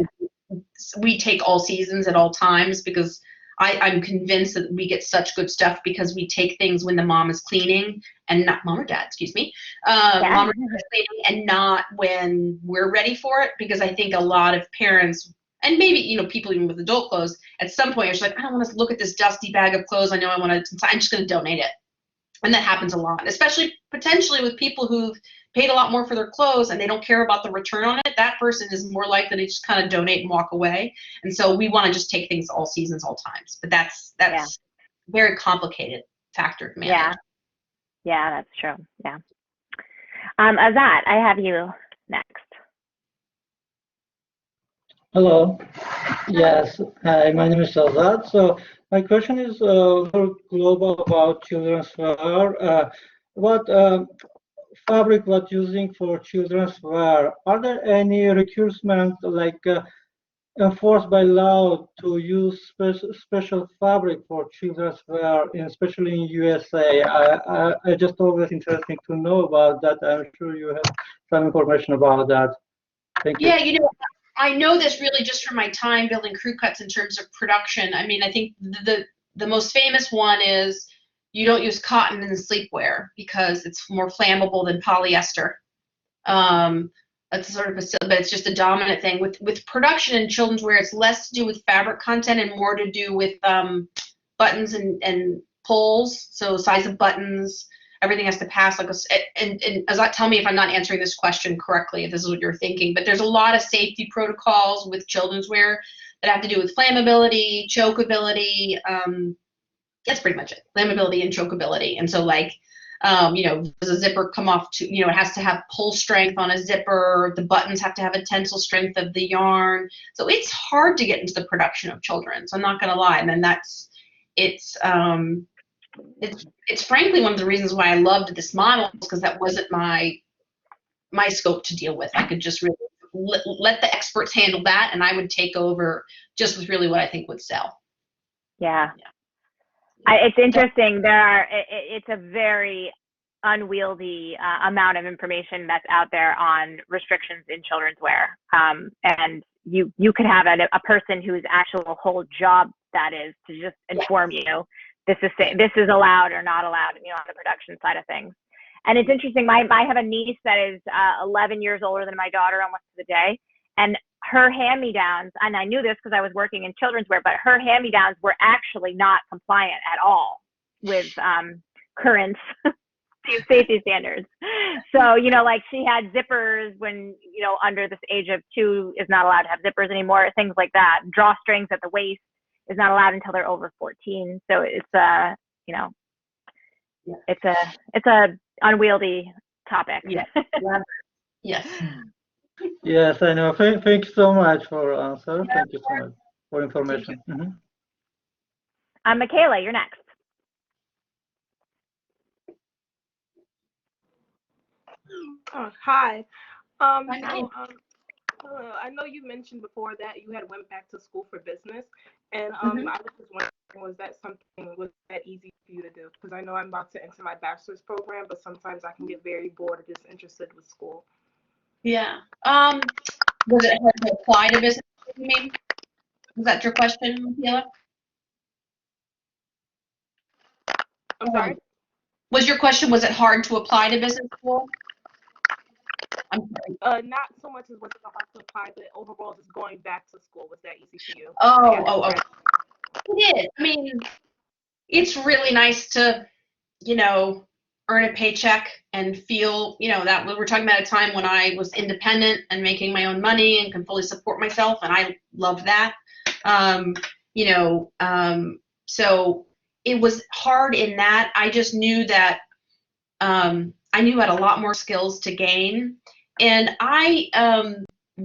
we take all seasons at all times, because I'm convinced that we get such good stuff because we take things when the mom is cleaning, and not mom or dad, excuse me, mom or dad is cleaning, and not when we're ready for it. Because I think a lot of parents, and maybe people even with adult clothes, at some point are just like, I don't want to look at this dusty bag of clothes. I know I'm just going to donate it. And that happens a lot, especially potentially with people who've paid a lot more for their clothes and they don't care about the return on it. That person is more likely to just kind of donate and walk away. And so we want to just take things all seasons, all times. But that's very complicated factor to manage. Yeah, that's true. Yeah. Azat, I have you next. Hello. Yes. Hi, my name is Azad. So my question is more global about children's wear. What fabric what using for children's wear? Are there any requirements enforced by law to use special fabric for children's wear, especially in USA? I just always interesting to know about that. I'm sure you have some information about that. Thank you. Yeah, I know this really just from my time building crew cuts in terms of production. I mean, I think the most famous one is you don't use cotton in sleepwear because it's more flammable than polyester. That's sort of but it's just a dominant thing. With production in children's wear, it's less to do with fabric content and more to do with buttons and pulls. So size of buttons, everything has to pass like and as tell me if I'm not answering this question correctly, if this is what you're thinking. But there's a lot of safety protocols with children's wear that have to do with flammability, chokeability. That's pretty much it. Flammability and chokeability. And so like, does a zipper come off it has to have pull strength on a zipper. The buttons have to have a tensile strength of the yarn. So it's hard to get into the production of children's. I'm not going to lie. And then it's frankly one of the reasons why I loved this model, because that wasn't my scope to deal with. I could just really let the experts handle that, and I would take over just with really what I think would sell. Yeah. It's interesting. It's a very unwieldy amount of information that's out there on restrictions in children's wear. And you could have a person whose actual whole job that is to just inform you this is allowed or not allowed, on the production side of things. And it's interesting. I have a niece that is 11 years older than my daughter almost to the day, and her hand-me-downs, and I knew this because I was working in children's wear, but her hand-me-downs were actually not compliant at all with current safety standards. So, like she had zippers when, under this age of 2 is not allowed to have zippers anymore, things like that. Drawstrings at the waist is not allowed until they're over 14. So it's it's a unwieldy topic. Yeah. Yes. Yes, I know. Thank you so much for answer. Thank you so much for information. Michaela, you're next. Hi. Hi. I know you mentioned before that you had went back to school for business, and I was just wondering, was that easy for you to do? Because I know I'm about to enter my bachelor's program, but sometimes I can get very bored or disinterested with school. Yeah. Was it hard to apply to business? You mean? Was that your question, Michaela? I'm sorry? Was your question, was it hard to apply to business school? I'm sorry. Not so much as was it hard to apply, but overall just going back to school, was that easy for you? Oh. It is. I mean, it's really nice to, earn a paycheck and feel, that we're talking about a time when I was independent and making my own money and can fully support myself, and I love that. So it was hard in that I just knew that I knew I had a lot more skills to gain, and I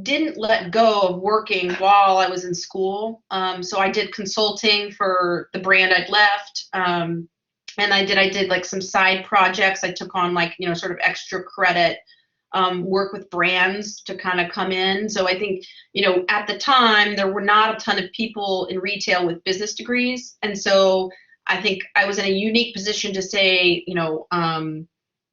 didn't let go of working while I was in school. So I did consulting for the brand I'd left. And I did like some side projects. I took on like, sort of extra credit work with brands to kind of come in. So I think, at the time there were not a ton of people in retail with business degrees. And so I think I was in a unique position to say,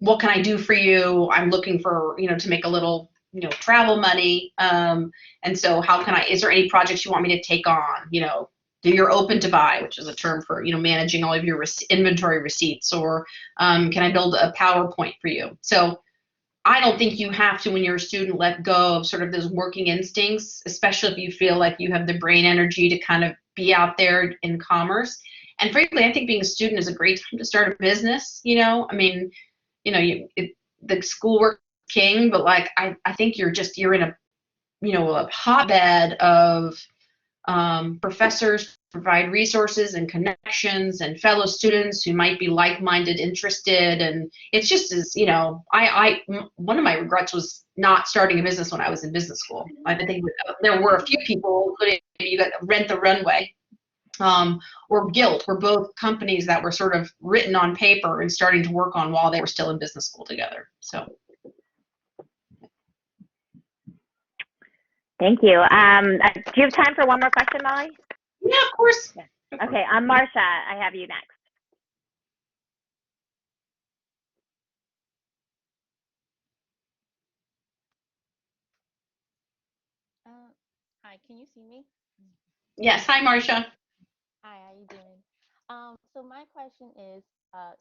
what can I do for you? I'm looking for, to make a little, travel money. And so is there any projects you want me to take on? You're open to buy, which is a term for, managing all of your inventory receipts, or can I build a PowerPoint for you? So I don't think you have to, when you're a student, let go of sort of those working instincts, especially if you feel like you have the brain energy to kind of be out there in commerce. And frankly, I think being a student is a great time to start a business. I mean, the schoolwork king, but like, I think you're in a hotbed of professors provide resources and connections and fellow students who might be like-minded, interested, and it's just as one of my regrets was not starting a business when I was in business school. I think there were a few people, including you got Rent the Runway, or Guilt, were both companies that were sort of written on paper and starting to work on while they were still in business school together. So. Thank you. Do you have time for one more question, Molly? Yeah, of course. Yeah. Okay, Marsha, I have you next. Hi, can you see me? Yes. Hi, Marsha. Hi, how you doing? So my question is,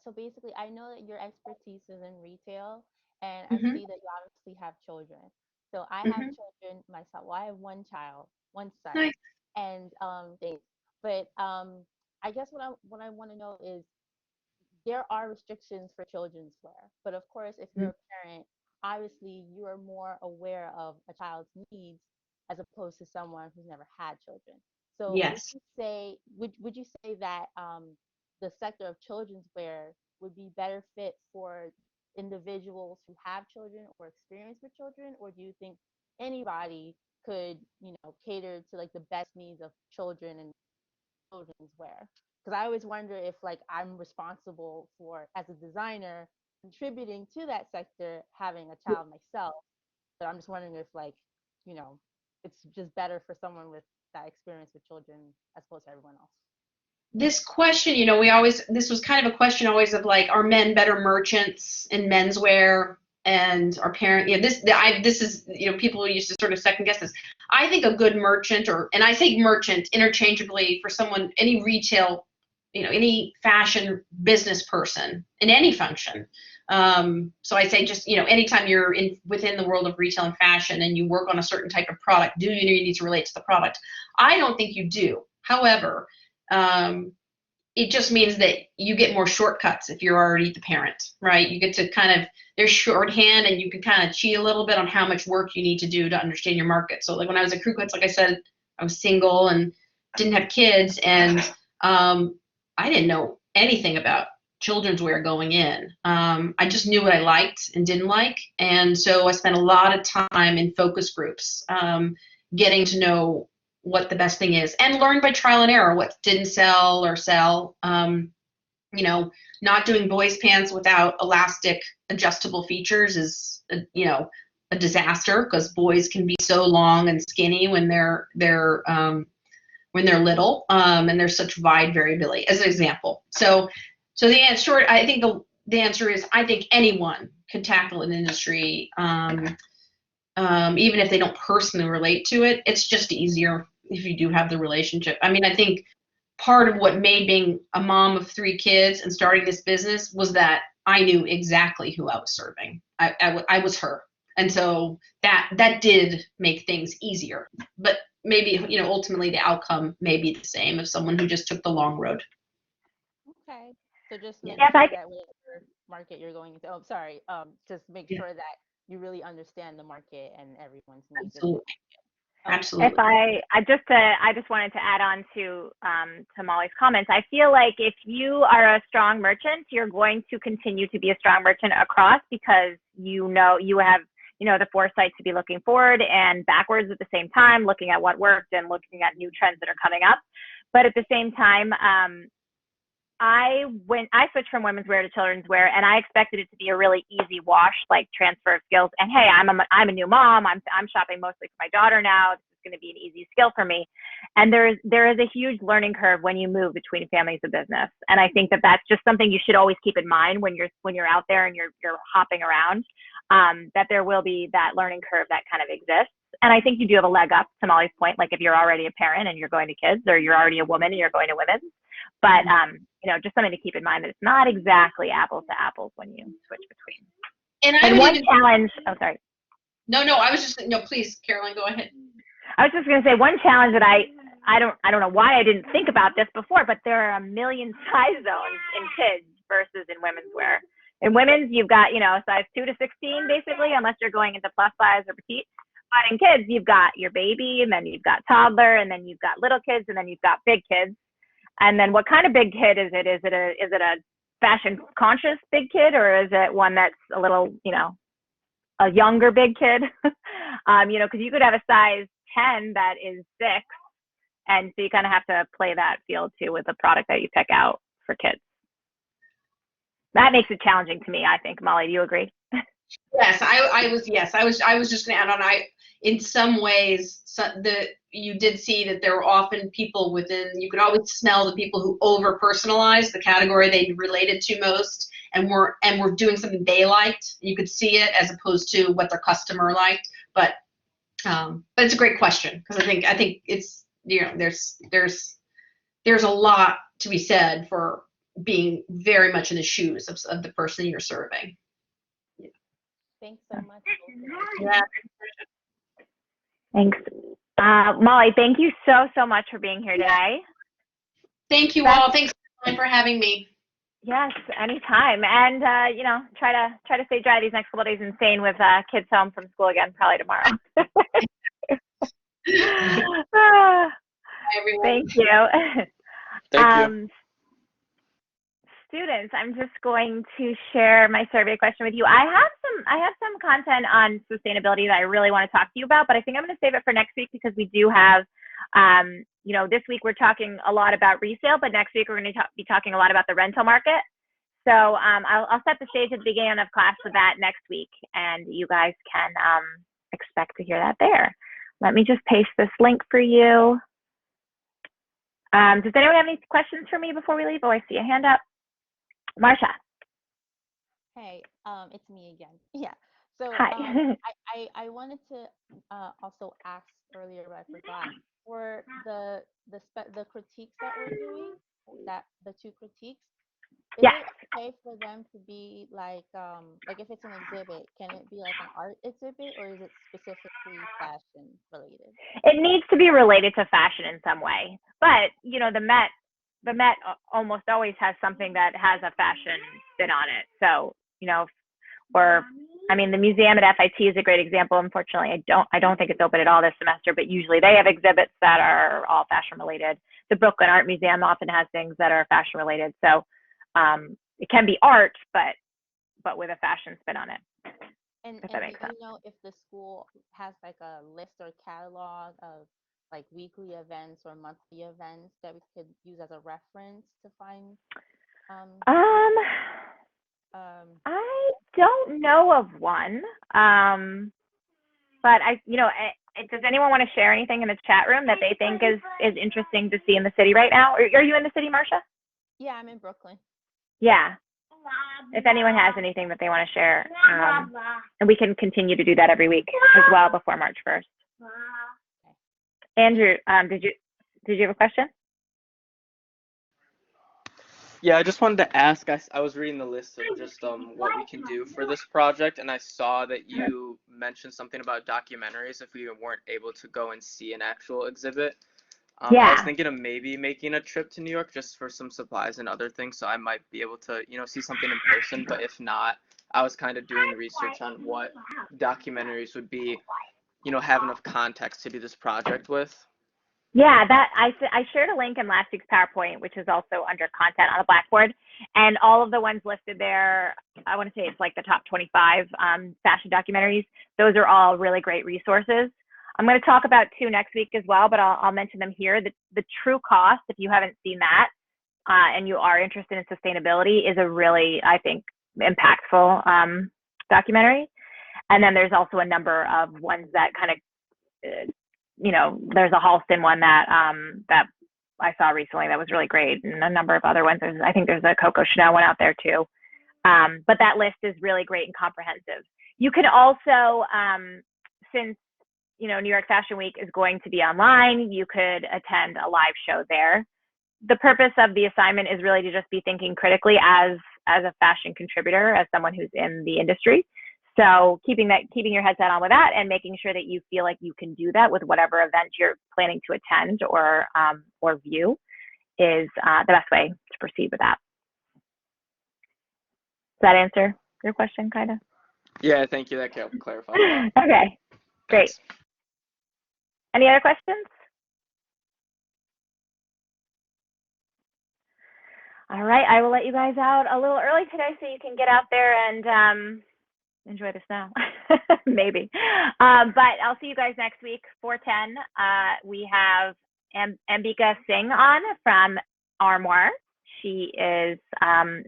so basically, I know that your expertise is in retail, and I see that you obviously have children. So I have children myself. Well, I have one child, one son, Nice. and thanks. But I guess what I want to know is there are restrictions for children's wear, but of course, if you're a parent, obviously you are more aware of a child's needs as opposed to someone who's never had children. So Yes. would you say that the sector of children's wear would be better fit for individuals who have children or experience with children, or do you think anybody could, cater to like the best needs of children and children's wear? Because I always wonder if like I'm responsible for, as a designer, contributing to that sector, having a child myself. But I'm just wondering if like, you know, it's just better for someone with that experience with children as opposed to everyone else. This question, this was kind of a question always of like, are men better merchants in menswear? And our parent, this is, people used to sort of second guess this. I think a good merchant, and I say merchant interchangeably for someone, any retail, any fashion business person in any function. So I say just, anytime you're within the world of retail and fashion and you work on a certain type of product, do you need to relate to the product? I don't think you do. However, it just means that you get more shortcuts if you're already the parent, right? You get to kind of, there's shorthand and you can kind of cheat a little bit on how much work you need to do to understand your market. So like when I was at Crew Cuts, like I said, I was single and didn't have kids, and I didn't know anything about children's wear going in. I just knew what I liked and didn't like. And so I spent a lot of time in focus groups, getting to know what the best thing is and learn by trial and error what didn't sell or sell. Not doing boys pants without elastic adjustable features is a disaster, because boys can be so long and skinny when they're little, and there's such wide variability, as an example. So the answer, I think the answer is, I think anyone can tackle an industry, even if they don't personally relate to it. It's just easier if you do have the relationship. I mean, I think part of what made being a mom of 3 kids and starting this business was that I knew exactly who I was serving. I was her. And so that did make things easier. But maybe, ultimately the outcome may be the same of someone who just took the long road. Okay. So just make Yes, sure that whatever market you're going into, just make sure that you really understand the market and everyone's needs. Absolutely. Okay. Absolutely. If I just wanted to add on to Molly's comments. I feel like if you are a strong merchant, you're going to continue to be a strong merchant across, because you have the foresight to be looking forward and backwards at the same time, looking at what worked and looking at new trends that are coming up. But at the same time, I switched from women's wear to children's wear, and I expected it to be a really easy wash, like transfer of skills. And hey, I'm a new mom. I'm shopping mostly for my daughter now. This is going to be an easy skill for me. And there is a huge learning curve when you move between families of business. And I think that that's just something you should always keep in mind when you're out there and you're hopping around, that there will be that learning curve that kind of exists. And I think you do have a leg up, to Molly's point, like if you're already a parent and you're going to kids, or you're already a woman and you're going to women's. But just something to keep in mind, that it's not exactly apples to apples when you switch between. And one challenge. Oh, sorry. No, I was just please, Caroline, go ahead. I was just going to say, one challenge that I don't know why I didn't think about this before, but there are a million size zones in kids versus in women's wear. In women's, you've got size 2 to 16 basically, unless you're going into plus size or petite. But in kids, you've got your baby, and then you've got toddler, and then you've got little kids, and then you've got big kids. And then what kind of big kid is it? Is it a fashion conscious big kid, or is it one that's a little, a younger big kid? Because you could have a size 10 that is 6, and so you kind of have to play that field too with the product that you pick out for kids. That makes it challenging to me, I think. Molly, do you agree? Yes, I was just going to add on. In some ways, you did see that there were often people within. You could always smell the people who over personalized the category they related to most, and were doing something they liked. You could see it as opposed to what their customer liked. But it's a great question, because I think it's there's a lot to be said for being very much in the shoes of the person you're serving. Thanks so much. Yeah. Thanks. Molly, thank you so much for being here today. Thank you all. Thanks for having me. Yes, anytime. And, try to stay dry these next couple of days in Spain with kids home from school again, probably tomorrow. Bye, everyone. Thank you. Thank you. Students, I'm just going to share my survey question with you. I have some content on sustainability that I really want to talk to you about, but I think I'm going to save it for next week because we do have, this week we're talking a lot about resale, but next week we're going to be talking a lot about the rental market. So I'll set the stage at the beginning of class with that next week, and you guys can expect to hear that there. Let me just paste this link for you. Does anyone have any questions for me before we leave? Oh, I see a hand up. Marsha. Hey, it's me again. Yeah. So Hi. I wanted to also ask earlier, but I forgot. For the critiques that we're doing, the 2 critiques, is Yes. it okay for them to be like if it's an exhibit, can it be like an art exhibit, or is it specifically fashion related? It needs to be related to fashion in some way, but the Met almost always has something that has a fashion spin on it. So the museum at FIT is a great example. Unfortunately, I don't think it's open at all this semester, but usually they have exhibits that are all fashion related. The Brooklyn Art Museum often has things that are fashion related. So it can be art, but with a fashion spin on it. And If that makes do sense. you know if the school has like a list or catalog of like weekly events or monthly events that we could use as a reference to find? I don't know of one, but does anyone want to share anything in the chat room that they think is interesting to see in the city right now? Are you in the city, Marsha? Yeah, I'm in Brooklyn. Yeah. If anyone has anything that they want to share, and we can continue to do that every week as well before March 1st. Andrew, did you have a question? Yeah, I just wanted to ask, I was reading the list of just what we can do for this project, and I saw that you mentioned something about documentaries if we weren't able to go and see an actual exhibit. Yeah. I was thinking of maybe making a trip to New York just for some supplies and other things, so I might be able to, see something in person, but if not, I was kind of doing research on what documentaries would be, have enough context to do this project with. Yeah, I shared a link in last week's PowerPoint, which is also under content on the Blackboard, and all of the ones listed there, I want to say it's like the top 25 fashion documentaries. Those are all really great resources. I'm going to talk about 2 next week as well, but I'll mention them here. The True Cost, if you haven't seen that, and you are interested in sustainability, is a really, I think, impactful documentary. And then there's also a number of ones that kind of there's a Halston one that I saw recently that was really great, and a number of other ones. I think there's a Coco Chanel one out there too. But that list is really great and comprehensive. You can also, since New York Fashion Week is going to be online, you could attend a live show there. The purpose of the assignment is really to just be thinking critically as a fashion contributor, as someone who's in the industry. So keeping your headset on with that and making sure that you feel like you can do that with whatever event you're planning to attend or view is the best way to proceed with that. Does that answer your question, kind of? Yeah, thank you. That clarified a lot. Okay, great. Thanks. Any other questions? All right, I will let you guys out a little early today so you can get out there and enjoy the snow, maybe. But I'll see you guys next week, 4:10. We have Ambika Singh on from Armoire. She is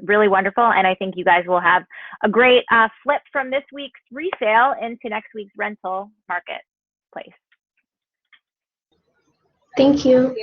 really wonderful, and I think you guys will have a great flip from this week's resale into next week's rental marketplace. Thank you.